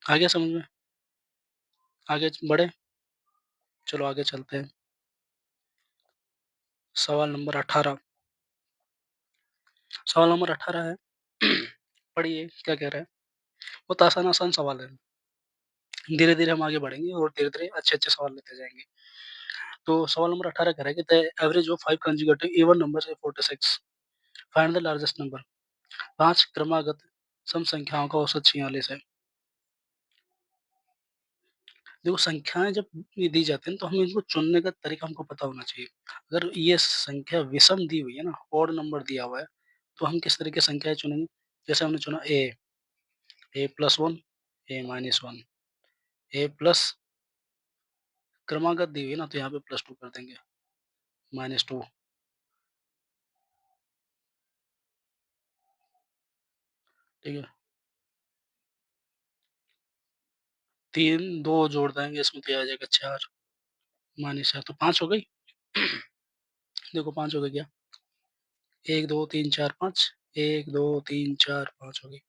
आ गया समझ में? आगे बढ़े? चलो आगे चलते हैं। सवाल नंबर 18। सवाल नंबर 18 है पढ़िए क्या कह रहा है। बहुत आसान आसान सवाल है। धीरे धीरे हम आगे बढ़ेंगे और धीरे धीरे अच्छे अच्छे सवाल लेते जाएंगे। तो सवाल नंबर 18 कह रहा है कि the average of 5 conjugative even numbers is 46, find the largest number. 5 क्रमागत सम संख्याओं का औसत 46 है। देखो संख्याएँ जब ये दी जाती हैं तो हमें इनको चुनने का तरीका हमको पता होना चाहिए। अगर ये संख्या विषम दी हुई है ना, ऑड नंबर दिया हुआ है, तो हम किस तरह की संख्याएँ चुनेंगे? जैसे हमने चुना ए प्लस 1, ए माइनस 1, ए प्लस क्रमागत दी हुई है ना तो यहाँ पे प्लस 2 कर देंगे, माइनस 2। ठीक है? 3, 2 जोड़ देंगे इसमें तो ये आ जाएगा 4, माइनस 4 तो 5 हो गई। देखो 5 हो गई क्या? 1, 2, 3, 4, 5, 1, 2, 3, 4, 5 हो गई।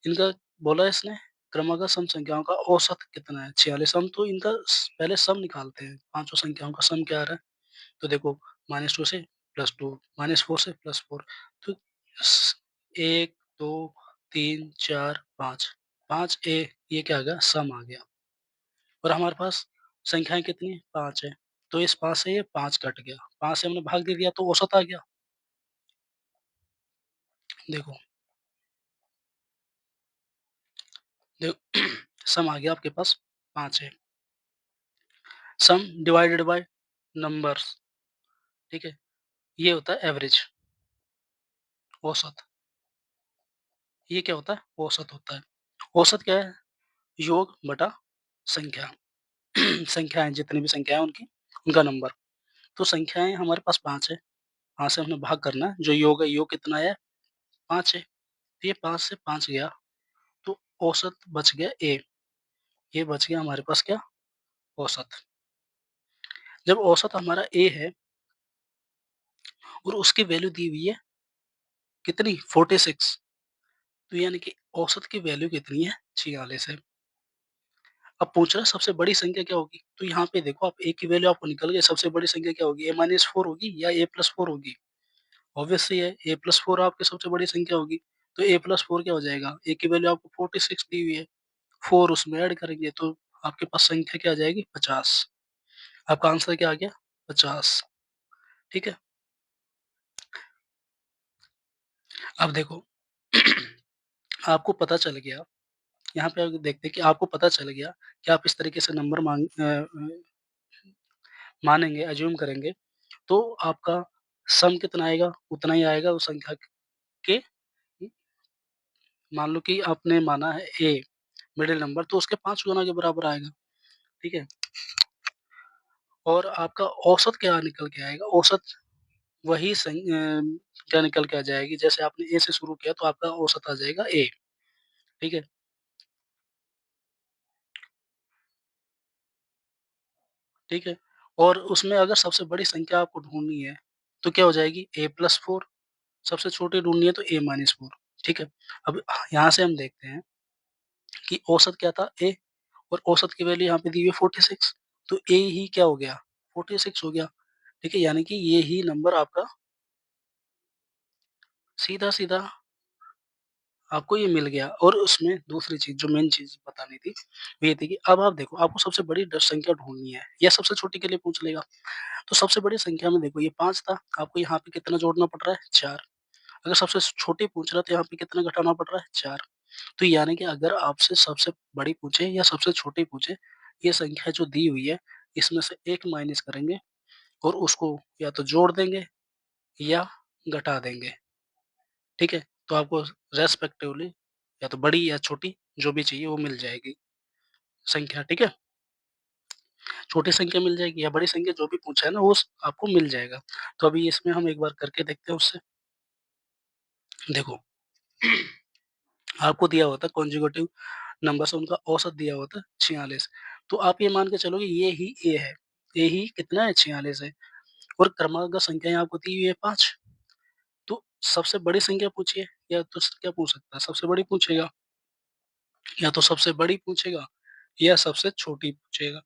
इनका बोला इसने क्रमागत सम संख्याओं का औसत कितना है? 46। हम तो इनका पहले सम निकालते हैं। पांचों संख्याओं का सम क्या आ रहा है? तो देखो -2 से +2, -4 से +4। तो 1, 2, 3, 4, 5, 5 ए ये क्या आ गया? सम आ गया। और हमारे पास संख्याएं कितनी? 5 है। तो इस 5 से ये 5 कट गया। 5 से हमने भाग दे दिया तो औसत आ गया। देखो देखो सम आ गया आपके पास 5 है। सम डिवाइडेड बाय नंबर्स। ठीक है? ये होता है एवरेज, औसत। ये क्या होता है? औसत होता है। औसत क्या है? योग बटा संख्या। संख्याएँ जितनी भी संख्याएँ हैं उनकी उनका नंबर। तो संख्याएँ हमारे पास 5 है, 5 से हमने भाग करना है, जो योग है, योग कितना है? 5 है। तो ये 5 से 5 गया, तो औसत बच गया ए। ये बच गया हमारे पास क्या? औसत। जब औसत हमारा ए है और उसकी वैल्यू दी हुई है कितनी? 46। तो यानी कि औसत की वैल्यू कितनी है? 46 है। अब पूछ रहा है सबसे बड़ी संख्या क्या होगी? तो यहाँ पे देखो आप ए की वैल्यू आपको निकल गई, सबसे बड़ी संख्या क्या होगी? a-4 होगी या a+4 होगी? ऑब्वियस सी है, a+4 आपकी सबसे बड़ी संख्या होगी। तो a+4 क्या हो जाएगा? a की वैल्यू आपको 46 दी हुई है, 4 उसमें ऐड करेंगे तो आपके पास संख्या क्या आ जाएगी? 50। आपका आंसर क्या आ गया? 50। ठीक है? अब देखो आपको पता चल गया, यहाँ पे अगर देखते हैं कि आपको पता चल गया कि आप इस तरीके से नंबर मानेंगे, अज़्यूम करेंगे, तो आपका सम कितना आएगा? उतना ही आएगा उस संख्या के मान लो कि आपने माना है ए, मिडल नंबर तो उसके 5 गुना के बराबर आएगा, ठीक है? और आपका औसत क्या निकल के आएगा? औसत वही क्या निकल के आ जाएगी, जैसे आपने ए से शुरू किया तो आपका औसत आ जाएगा ए, ठीक है? ठीक है? और उसमें अगर सबसे बड़ी संख्या आपको ढूँढनी है, तो क्या हो जाएगी? a + 4 सबसे छोटी ढूँढनी है तो a - 4 ठीक है? अब यहाँ से हम देखते हैं कि औसत क्या था a और औसत की वैल्यू यहाँ पे दी हुई है 46 तो a ही क्या हो गया? 46 हो गया, ठीक है? यानी कि ये ही नंबर आपका सीधा-सीधा आपको ये मिल गया और उसमें दूसरी चीज़ जो मेन चीज़ बतानी थी, वो ये थी कि अब आप देखो आपको सबसे बड़ी संख्या ढूँढनी है या सबसे छोटी के लिए पूछ लेगा। तो सबसे बड़ी संख्या में देखो ये 5 था, आपको यहाँ पे कितना जोड़ना पड़ रहा है? 4 अगर सबसे छोटी पूछ रहा है तो यहाँ पे कितना घटाना पड़ रहा है? 4 तो यानी कि अगर आपसे सबसे बड़ी पूछे या सबसे छोटी पूछे, ये संख्या जो दी हुई है, इसमें से एक माइनस करेंगे और उसको या तो जोड़ देंगे या घटा देंगे, ठीक है? तो आपको रेस्पेक्टिवली या तो बड़ी या छोटी जो भी चाहिए वो मिल जाएगी संख्या, ठीक है? छोटी संख्या मिल जाएगी या बड़ी संख्या जो भी पूछा है ना वो आपको मिल जाएगा। तो अभी इसमें हम एक बार करके देखते हैं उससे। देखो आपको दिया हुआ था कॉन्जिक्यूटिव नंबर्स उनका औसत दिया हुआ था 46 तो आप ये मान के चलो कि ये ही ए है। ए ही कितना है 46 है और क्रमांक संख्याएँ आपको दी हुई है 5 तो सबसे बड़ी संख्या पूछिए या तो क्या पूछ सकता है? सबसे बड़ी पूछेगा या तो सबसे बड़ी पूछेगा या सबसे छोटी पूछेगा।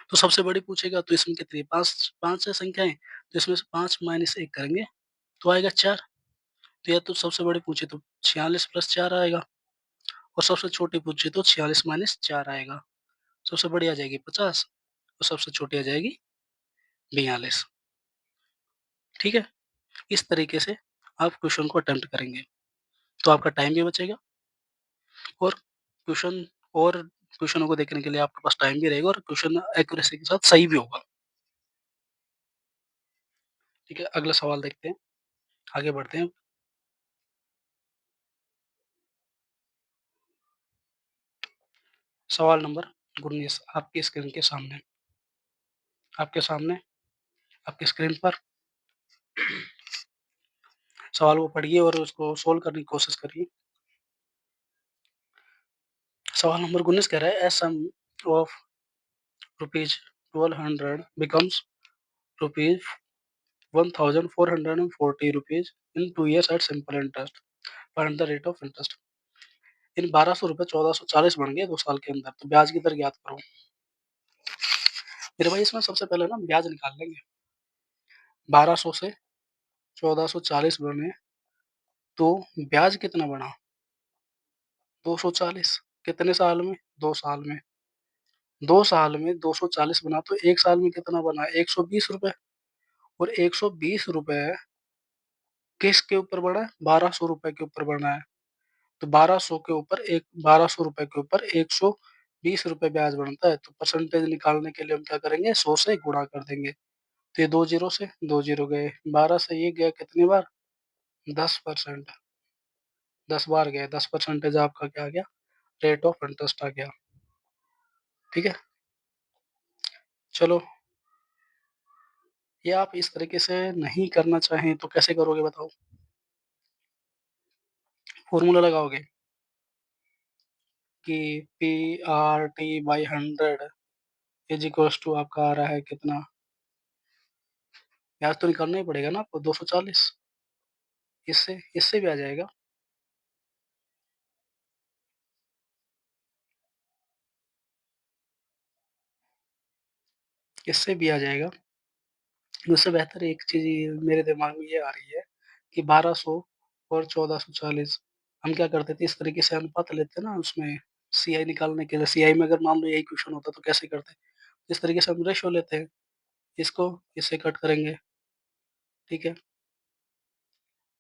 तो सबसे बड़ी पूछेगा तो इसमें कितनी 5 5 है संख्याएँ तो इसमें से 5 माइनस 1 करेंगे तो आएगा 4 तो या तो सबसे बड़ी पूछे तो 46 प्लस 4 आएगा और सबसे छोटी पूछे तो 46 माइनस 4 आएगा। सबसे बड़ी आ जाएगी 50 और सबसे छोटी आ जाएगी 42 ठीक है? इस तरीके से आप क्वेश्चन को अटेम्प्ट करेंगे, तो आपका टाइम भी बचेगा और क्वेश्चन और क्वेश्चनों को देखने के लिए आपके पास टाइम भी रहेगा और क्वेश्चन एक्यूरेसी के साथ सही भी होगा। ठीक है, अगला सवाल देखते हैं, आगे बढ़ते हैं। सवाल नंबर 19 आपकी स्क्रीन के सामने आपकी स्क्रीन पर सवाल को पढ़िए और उसको सोल्व करने की कोशिश करिए। सवाल नंबर 19 कह रहा है, "a sum of rupees 1200 becomes rupees 1440 rupees in 2 years at simple interest. Find the rate of interest." इन 1200 रुपए 1440 बन गए 2 साल के अंदर, तो ब्याज की दर ज्ञात करो। मेरे भाई इसमें सबसे पहले ना ब्याज निकाल लेंगे। 1200 से 1440 बने, तो ब्याज कितना बना? 240 कितने साल में? 2 साल में। 2 साल में 240 बना तो 1 साल में कितना बना? 120 रुपए और 120 रुपए किसके ऊपर बढ़ा है? 1200 रुपए के ऊपर बढ़ा है। तो 1200 के ऊपर एक 1200 रुपए के ऊपर 120 रुपए ब्याज बनता है, तो परसेंटेज निकालने के लिए हम क्या करेंगे 100 से गुणा कर देंगे। तो ये 2 ज़ीरो से 2 ज़ीरो गए, 12 से ये गया कितनी बार 10% 10 बार गए, 10 परसेंटेज आपका क्या आ गया रेट ऑफ इंटरेस्ट आ गया। ठीक है? चलो ये आप इस तरीके से नहीं करना चाहें तो कैसे करोगे बताओ? फ़ॉर्मूला लगाओगे कि PRT/100 इज़ इक्वल्स टू आपका आ रहा है कितना? ब्याज तो निकालना ही पड़ेगा ना आपको 240 इससे इससे भी आ जाएगा। इससे भी आ जाएगा। उससे बेहतर एक चीज़ मेरे दिमाग में ये आ रही है कि 1200 और 1440 हम क्या करते थे इस तरीके से अनुपात लेते ना उसमें सीआई निकालने के लिए सीआई में अगर मान लो यही क्वेश्चन होता तो कैसे करते? इस तरीके से हम रेशियो लेते हैं। इसको इससे कट करेंगे, ठीक है?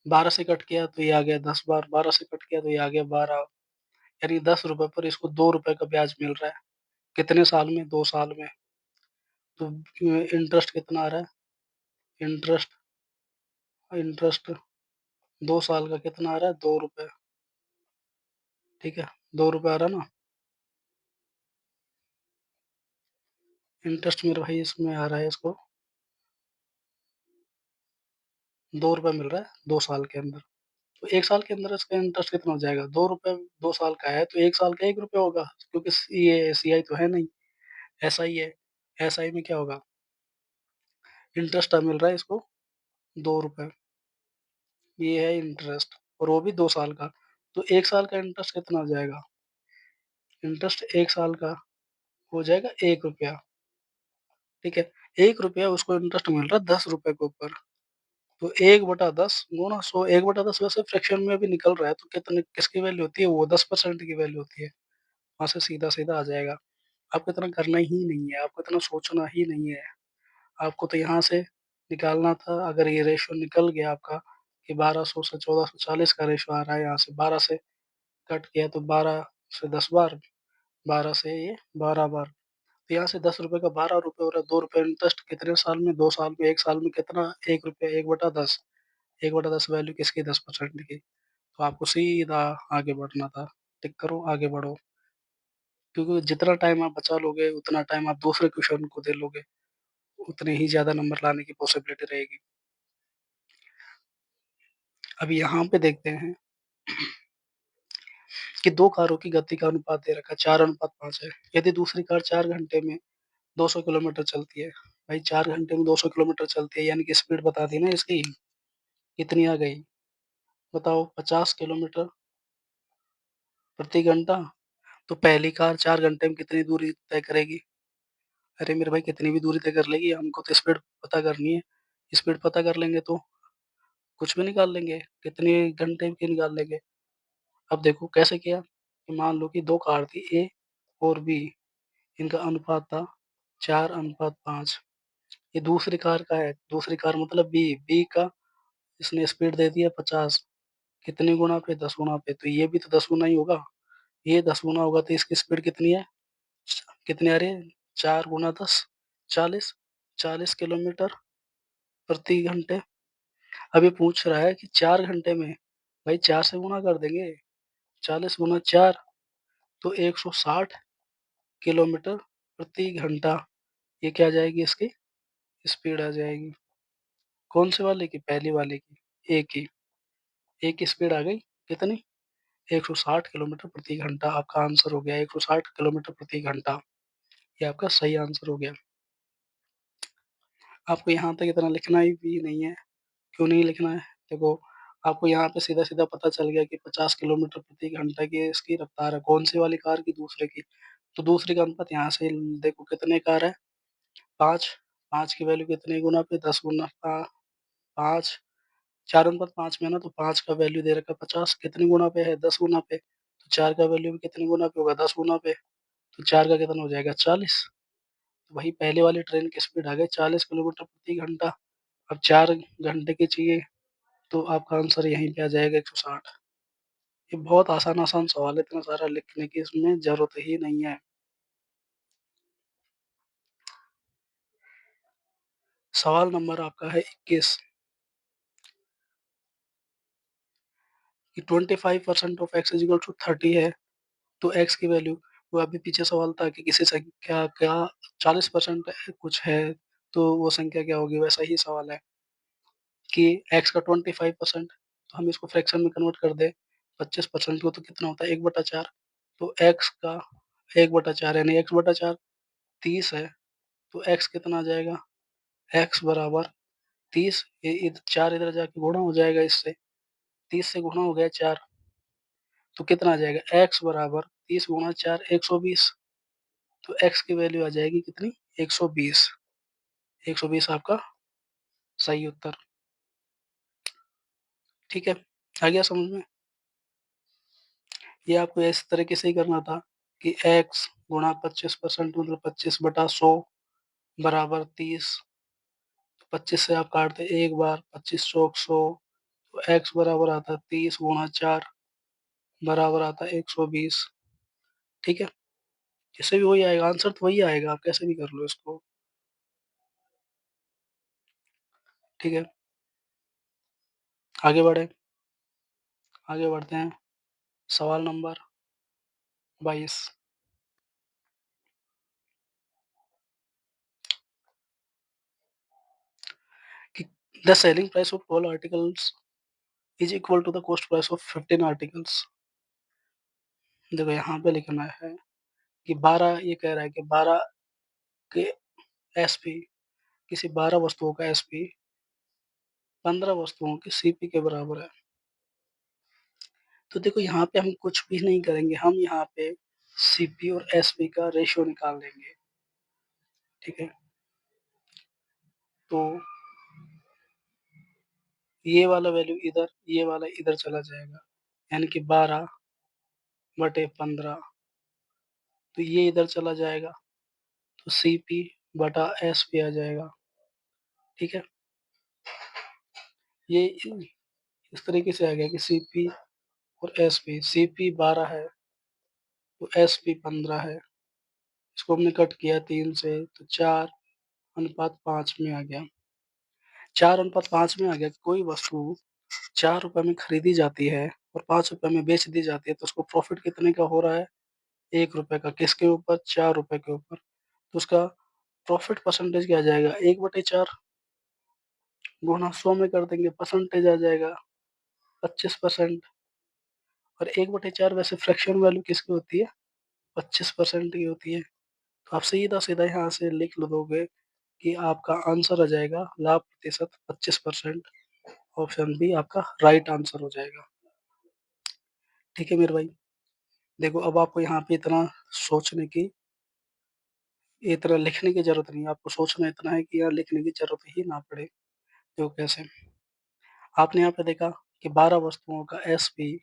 12 से कट किया तो ये आ गया 10 बार, 12 से कट किया तो ये आ गया 12, यानी ₹10 पर इसको ₹2 का ब्याज मिल रहा है। कितने साल में? 2 साल में। तो इंटरेस्ट कितना आ रहा है? इंटरेस्ट इंटरेस्ट 2 साल का कितना आ रहा है? ₹2, ठीक है? ₹2 आ रहा है ना? इंटरेस्ट मेरे भाई इसमें आ रहा है, इसको ₹2 मिल रहा है 2 साल के अंदर। तो 1 साल के अंदर इसका इंटरेस्ट कितना हो जाएगा? ₹2 2 साल का है तो 1 साल का ₹1 होगा, क्योंकि ये सीआई तो है नहीं, एसआई है। एसआई में क्या होगा? इंटरेस्ट मिल रहा है इसको ₹2, ये है इंटरेस्ट, और वो भी 2 साल का। तो 1 साल का इंटरेस्ट कितना हो जाएगा? इंटरेस्ट 1 साल का हो जाएगा ₹1, ठीक है? ₹1 उसको इंटरेस्ट मिल रहा है ₹10 के ऊपर। तो 1/10 गुणा 100, 1/10 वैसे फ्रैक्शन में अभी निकल रहा है, तो कितने किसकी वैल्यू होती है? वो 10% की वैल्यू होती है। वहाँ से सीधा-सीधा आ जाएगा। आपको इतना करना ही नहीं है, आपको इतना सोचना ही नहीं है। आपको तो यहाँ से निकालना था, अगर ये रेशियो निकल गया आपका कि 1200 से 1440 का रेशियो आ रहा है, यहाँ से 12 से कट किया तो 12 से 10 बार, 12 से ये 12 बार। तो यहाँ से ₹10 का ₹12 हो रहा है, ₹2 इंटरेस्ट कितने साल में? 2 साल में, 1 साल में कितना? ₹1, 1/10, 1/10 वैल्यू किसकी? 10% की। तो आपको सीधा आगे बढ़ना था। टिक करो, आगे बढ़ो। क्योंकि जितना टाइम आप बचा लोगे, उतना टाइम आप दूसरे क्वेश्चन को दे लोगे, उतने ही ज़्यादा नंबर लाने की पॉसिबिलिटी रहेगी। अब यहाँ पे देखते हैं कि 2 कारों की गति का अनुपात दे रखा है, 4:5 है। यदि दूसरी कार 4 घंटे में 200 किलोमीटर चलती है, भाई 4 घंटे में 200 किलोमीटर चलती है, यानी कि स्पीड बता दी ना इसकी, कितनी आ गई? बताओ, 50 किलोमीटर प्रति घंटा। तो पहली कार 4 घंटे में कितनी दूरी तय करेगी? अरे मेरे भाई, कितनी भी दूरी तय कर लेगी, हमको तो स्पीड पता करनी है। स्पीड पता कर लेंगे तो कुछ भी निकाल लेंगे, कितने घंटे की निकाल लेंगे। अब देखो कैसे किया, कि मान लो कि 2 कार थी, ए और बी, इनका अनुपात था 4:5। ये दूसरी कार का है, दूसरी कार मतलब बी, बी का इसने स्पीड दे दिया 50, कितने गुणा पे? 10 गुणा पे, तो ये भी तो 10 गुना ही होगा। ये 10 गुना होगा तो इसकी स्पीड कितनी है? कितनी आ रही है? 4 गुणा 10, 40, 40 किलोमीटर प्रति घंटे। अब ये पूछ रहा है कि 4 घंटे में, भाई 4 से गुणा कर देंगे, 40 गुना 4 तो 160 किलोमीटर प्रति घंटा। ये क्या आ जाएगी? इसकी स्पीड आ जाएगी। कौन से वाले की? पहली वाले की, ए की। ए की स्पीड आ गई कितनी? 160 किलोमीटर प्रति घंटा। आपका आंसर हो गया 160 किलोमीटर प्रति घंटा। ये आपका सही आंसर हो गया। आपको यहाँ तक इतना लिखना ही भी नहीं है। क्यों नहीं लिखना है? देखो, आपको यहाँ पे सीधा-सीधा पता चल गया कि 50 किलोमीटर प्रति घंटा की इसकी रफ़्तार है। कौन-सी वाली कार की? दूसरे की। तो दूसरे का अनुपात यहाँ से देखो कितने कार है? 5, 5 की वैल्यू कितने गुना पे? 10 गुना 5, 4:5 में है ना, तो 5 का वैल्यू दे रखा है 50, कितने गुना पे है? 10 गुना पे। तो 4 का वैल्यू भी कितने गुना पे होगा? 10 गुना पे। तो 4 का कितना हो जाएगा? 40। तो वही पहले वाली ट्रेन की स्पीड आ गई 40 किलोमीटर प्रति घंटा। अब 4 घंटे की चाहिए, तो आपका आंसर यहीं पे आ जाएगा 160। ये बहुत आसान-आसान सवाल है, इतना सारा लिखने की इसमें ज़रूरत ही नहीं है। सवाल नंबर आपका है 21, कि 25% of x is equal to 30 है, तो x की वैल्यू, वो अभी पीछे सवाल था कि किसी संख्या का 40% कुछ है, तो वो संख्या क्या होगी? वैसा ही सवाल है कि x का 25%, तो हम इसको फ्रैक्शन में कन्वर्ट कर दें, 25% को, तो कितना होता है? 1/4। तो x का 1/4 यानी x/4 30 है, तो x कितना आ जाएगा? x बराबर 30, ये 4 इधर जाके गुणा हो जाएगा इससे, 30 से गुणा हो गया 4, तो कितना आ जाएगा? x बराबर 30 गुणा 4 120, तो x की वैल्यू आ जाएगी कितनी? 120। 120 आपका सही उत्तर, ठीक है? आ गया समझ में? ये आपको इस तरीके से ही करना था कि x गुणा 25% मतलब 25/100, बराबर 30, 25 से आप काटते 1 बार, 25 चौक 100, तो x बराबर आता है 30 गुणा 4 बराबर आता है 120। ठीक है? इससे भी वही आएगा, आंसर तो वही आएगा, आप कैसे भी कर लो इसको। ठीक है? आगे बढ़े, आगे बढ़ते हैं। सवाल नंबर 22 कि the selling price of 12 articles is equal to the cost price of 15 articles. देखो यहाँ पे लिखना है कि 12, ये कह रहा है कि 12 के एसपी, किसी 12 वस्तुओं का एसपी 15 वस्तुओं की सीपी के बराबर है। तो देखो यहाँ पे हम कुछ भी नहीं करेंगे, हम यहाँ पे सीपी और एसपी का रेशियो निकाल लेंगे। ठीक है? तो ये वाला वैल्यू इधर, ये वाला इधर चला जाएगा, यानी कि 12 बटे 15, तो ये इधर चला जाएगा, तो सीपी बटा एसपी आ जाएगा। ठीक है? ये इस तरीके से आ गया कि सीपी और एसपी, सीपी 12 है तो एसपी 15 है। इसको हमने कट किया 3 से, तो 4:5 में आ गया। 4:5 में आ गया कि कोई वस्तु 4 रुपए में खरीदी जाती है और 5 रुपए में बेच दी जाती है, तो उसको प्रॉफिट कितने का हो रहा है? 1 रुपए का। किसके ऊपर? 4 रुपए के ऊपर। तो उसका प्रॉफिट परसेंटेज क्या आ जाएगा? 1/4 गुणा 100 में कर देंगे, परसेंटेज आ जाएगा 25%। और 1/4 वैसे फ्रैक्शन वैल्यू किसकी होती है? 25% की होती है। तो आप सीधा-सीधा यहाँ से लिख लो दोगे कि आपका आंसर आ जाएगा लाभ प्रतिशत 25%। ऑप्शन बी आपका राइट आंसर हो जाएगा। ठीक है मेरे भाई? देखो अब आपको यहाँ पे इतना सोचने की, इतना लिखने की ज़रूरत नहीं है। आपको सोचना इतना है कि यहाँ लिखने की ज़रूरत ही ना पड़े। देखो कैसे? आपने यहाँ पे देखा कि 12 वस्तुओं का एसपी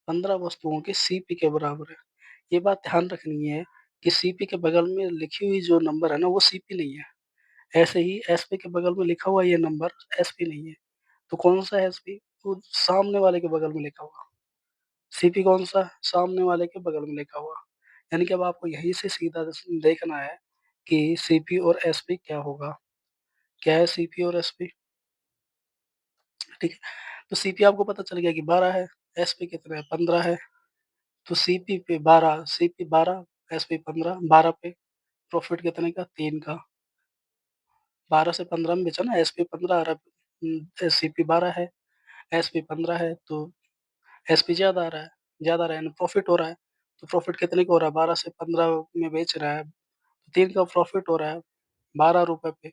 15 वस्तुओं की सीपी के बराबर है। ये बात ध्यान रखनी है कि सीपी के बगल में लिखी हुई जो नंबर है ना, वो सीपी नहीं है। ऐसे ही एसपी के बगल में लिखा हुआ ये नंबर एसपी नहीं है। तो कौन-सा है एसपी? वो सामने वाले के बगल में लिखा हुआ। सीपी कौन-सा है? सामने वाले के बगल में लिखा हुआ। यानी कि अब आपको यहीं से सीधा देखना है कि सीपी और एसपी क्या होगा? क्या है सीपी और एसपी? ठीक है? तो सीपी आपको पता चल गया कि 12 है, एसपी कितना है? 15 है। तो सीपी पे 12, सीपी 12, एसपी 15, 12 पे प्रॉफिट कितने का? 3 का। 12 से 15 में बेचा ना, एसपी 15 आ रहा है, सीपी 12 है, एसपी 15 है, तो एसपी ज़्यादा आ रहा है, ज़्यादा आ रहा है यानी प्रॉफिट हो रहा है। तो प्रॉफिट कितने का हो रहा है? 12 से 15 में बेच रहा है, 3 का प्रॉफिट हो रहा है, ₹12 पे।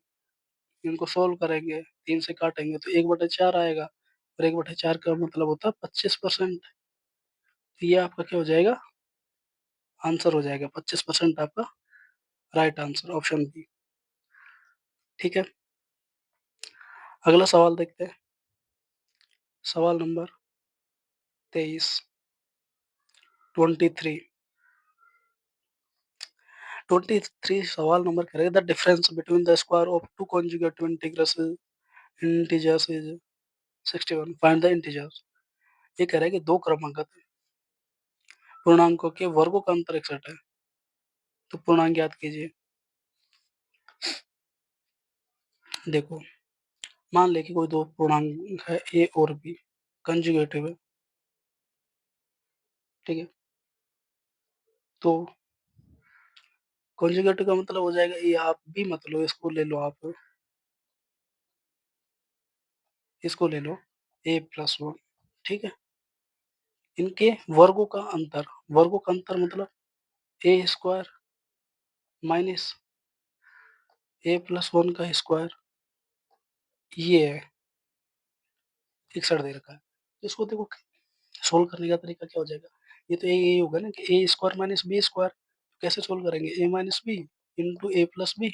इनको सोल्व करेंगे, 3 से काटेंगे तो 1/4 आएगा और 1/4 का मतलब होता है 25%। तो ये आपका क्या हो जाएगा? आंसर हो जाएगा 25% आपका राइट आंसर, ऑप्शन बी। ठीक है? अगला सवाल देखते हैं। सवाल नंबर 23, 23, 23 सवाल नंबर करेगा the difference between the square of two conjugative integers is 61, find the integers. ये कह रहा है कि दो क्रमागत पूर्णांकों के वर्गों का अंतर 61 है, तो पूर्णांक याद कीजिए। देखो, मान लें कि कोई दो पूर्णांक है ए और बी, कंजुगेटिव है। ठीक है? तो कंजुगेटिव का मतलब हो जाएगा, ये आप बी मत लो, इसको ले लो, आप इसको ले लो a+1। ठीक है? इनके वर्गों का अंतर मतलब ए स्क्वायर माइनस a+1 का स्क्वायर, ये है 61 दे रखा है। तो इसको देखो सोल्व करने का तरीका क्या हो जाएगा? ये तो यही होगा ना कि ए स्क्वायर माइनस बी स्क्वायर। कैसे सोल्व करेंगे? ए माइनस बी इंटू ए प्लस बी,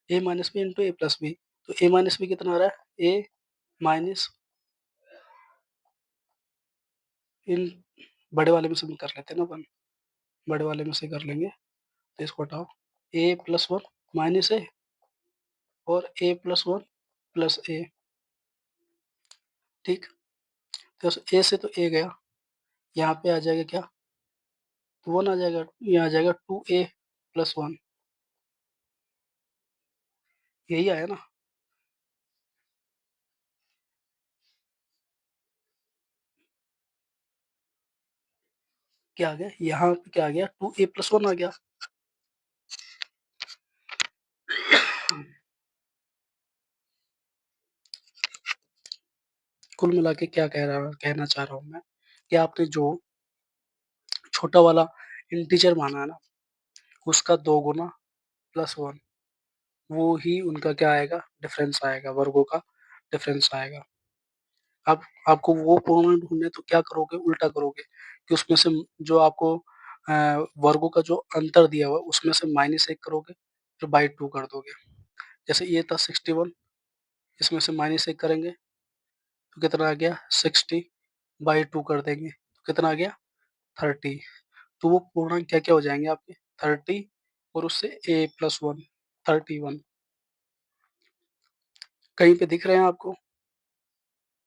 ए माइनस बी इंटू ए प्लस बी। तो ए माइनस बी कितना आ रहा है? ए माइनस, इन बड़े वाले में से कर लेते हैं ना अपन, बड़े वाले में से कर लेंगे। तो इसको हटाओ, a+1 माइनस ए और a+1 प्लस ए, ठीक? तो ए से तो ए गया, यहाँ पे आ जाएगा क्या? तो 1 आ जाएगा, यहाँ आ जाएगा 2a+1, यही आया ना? क्या आ गया? यहाँ पे क्या आ गया? 2a+1 आ गया। कुल मिला के क्या कहना चाह रहा हूँ मैं, कि आपने जो छोटा वाला इंटीजर माना है ना, उसका 2 गुना +1, वो ही उनका क्या आएगा? डिफरेंस आएगा, वर्गों का डिफरेंस आएगा। अब आपको वो पूर्ण ढूँढना है तो क्या करोगे? उल्टा करोगे कि उसमें से जो आपको वर्गों का जो अंतर दिया हुआ है, उसमें से -1 करोगे, फिर बाई 2 कर दोगे। जैसे ये था 61, इसमें से -1 करेंगे, तो कितना आ गया? 60/2 कर देंगे, तो कितना आ गया? 30। तो वो पूर्णांक क्या-क्या हो जाएँगे आपके? 30 और उससे a+1, 31। कहीं पे दिख रहे हैं आपको?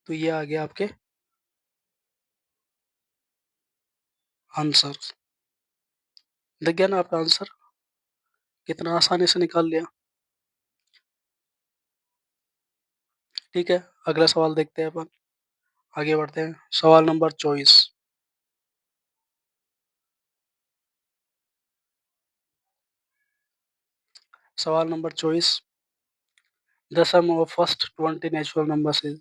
तो ये आ गया आपके आंसर। दिख गया ना आपका आंसर? कितना आसानी से निकाल लिया। ठीक है, अगला सवाल देखते हैं अपन, आगे बढ़ते हैं। सवाल नंबर 24। सवाल नंबर 24, the sum of first 20 natural numbers is,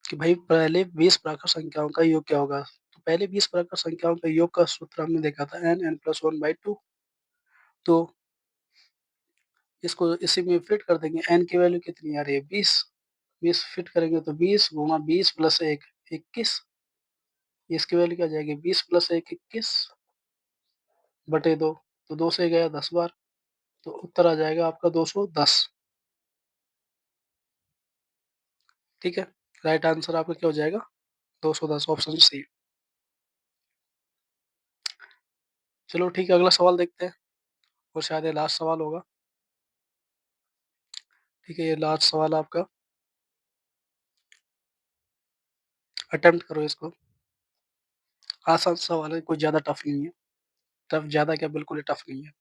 कि भाई पहले 20 प्राकृत संख्याओं का योग क्या होगा? तो पहले 20 प्राकृत संख्याओं का योग का सूत्र हमने देखा था n+1/2। तो इसको इसी में फिट कर देंगे। n की वैल्यू कितनी आ रही है? 20। 20 फिट करेंगे तो 20 गुणा 20 प्लस 1, 21। इसकी वैल्यू क्या आ जाएगी? 20 प्लस 1, 21 बटे 2। तो 2 से गया 10 बार, तो उत्तर आ जाएगा आपका 210। ठीक है? राइट आंसर आपका क्या हो जाएगा? 210, ऑप्शन सी। चलो ठीक है, अगला सवाल देखते हैं और शायद ये लास्ट सवाल होगा। ठीक है, ये लास्ट सवाल आपका, अटेम्प्ट करो इसको। आसान सवाल है, कोई ज़्यादा टफ नहीं है। टफ ज़्यादा क्या, बिल्कुल ही टफ नहीं है।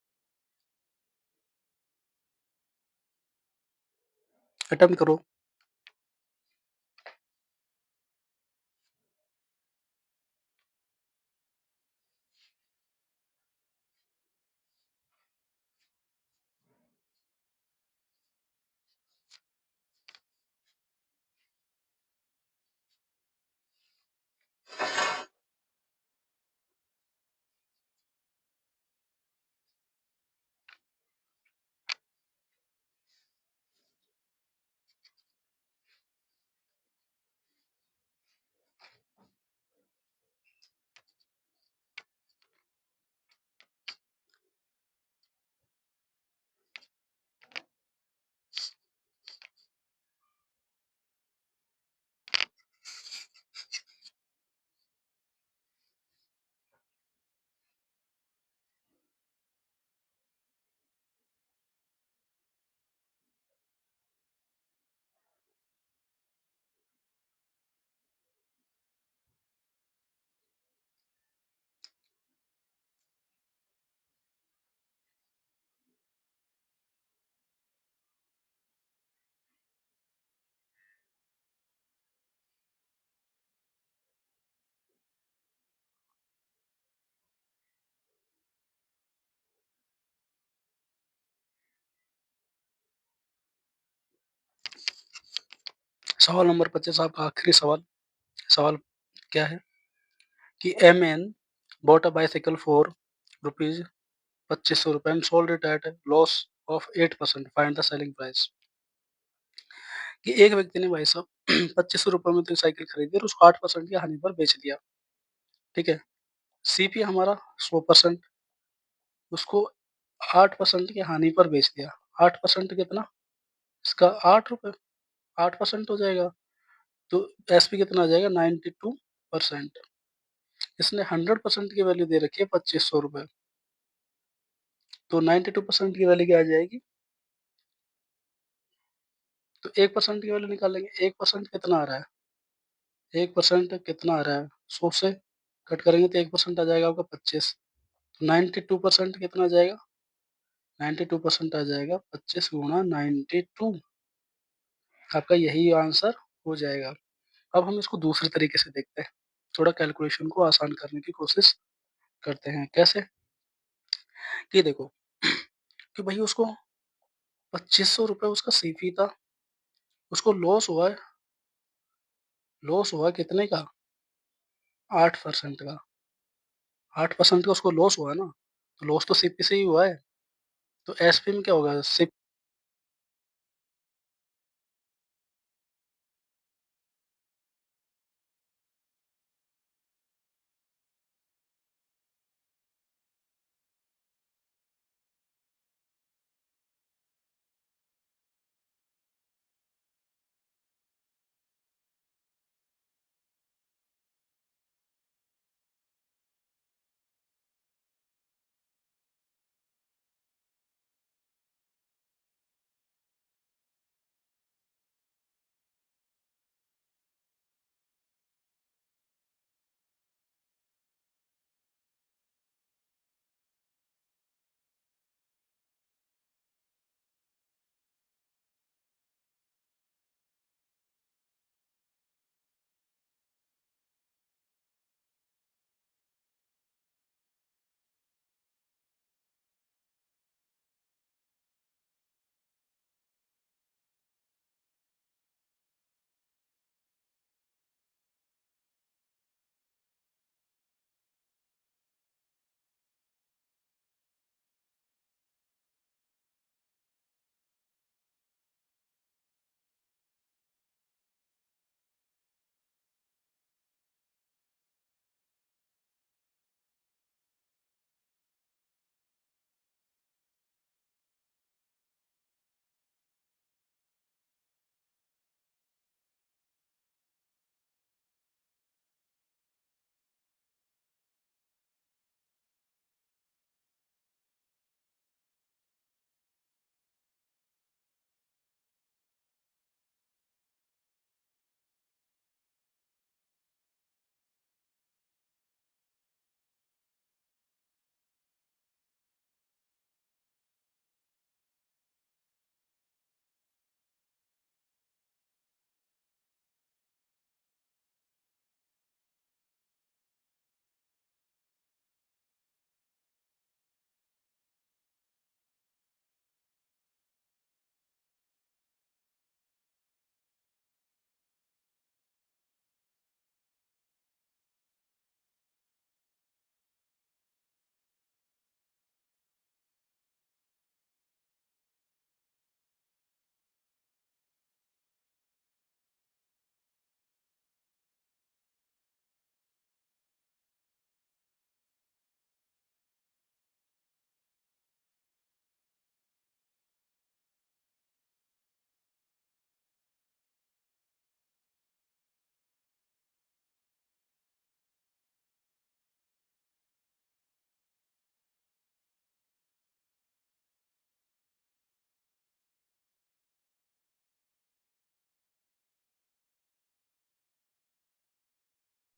अटेम्प्ट करो। सवाल नंबर 25 आपका आखिरी सवाल। सवाल क्या है कि a man bought a bicycle for rupees 2500 and sold it at a loss of 8%. Find the selling price. कि एक व्यक्ति ने भाई साहब ₹2500 में तो साइकिल खरीदी और उसको 8% की हानि पर बेच दिया। ठीक है? सीपी हमारा 100%, उसको 8% की हानि पर बेच दिया। 8% कितना? इसका ₹8, 8% हो जाएगा। तो एसपी कितना आ जाएगा? 92%। इसने 100% की वैल्यू दे रखी है ₹2500। तो 92% की वैल्यू क्या आ जाएगी? तो 1% की वैल्यू निकालेंगे, 1% कितना आ रहा है? 1% कितना आ रहा है? 100 से कट करेंगे तो 1% आ जाएगा आपका 25। 92% कितना आ जाएगा? 92% आ जाएगा 25 गुणा 92, आपका यही आंसर हो जाएगा। अब हम इसको दूसरे तरीके से देखते हैं, थोड़ा कैलकुलेशन को आसान करने की कोशिश करते हैं। कैसे? कि देखो कि भई उसको ₹2500 उसका सीपी था, उसको लॉस हुआ कितने का? 8% का। 8% का उसको लॉस हुआ ना, तो लॉस तो सीपी से ही हुआ है। तो एसपी में क्या होगा? सिप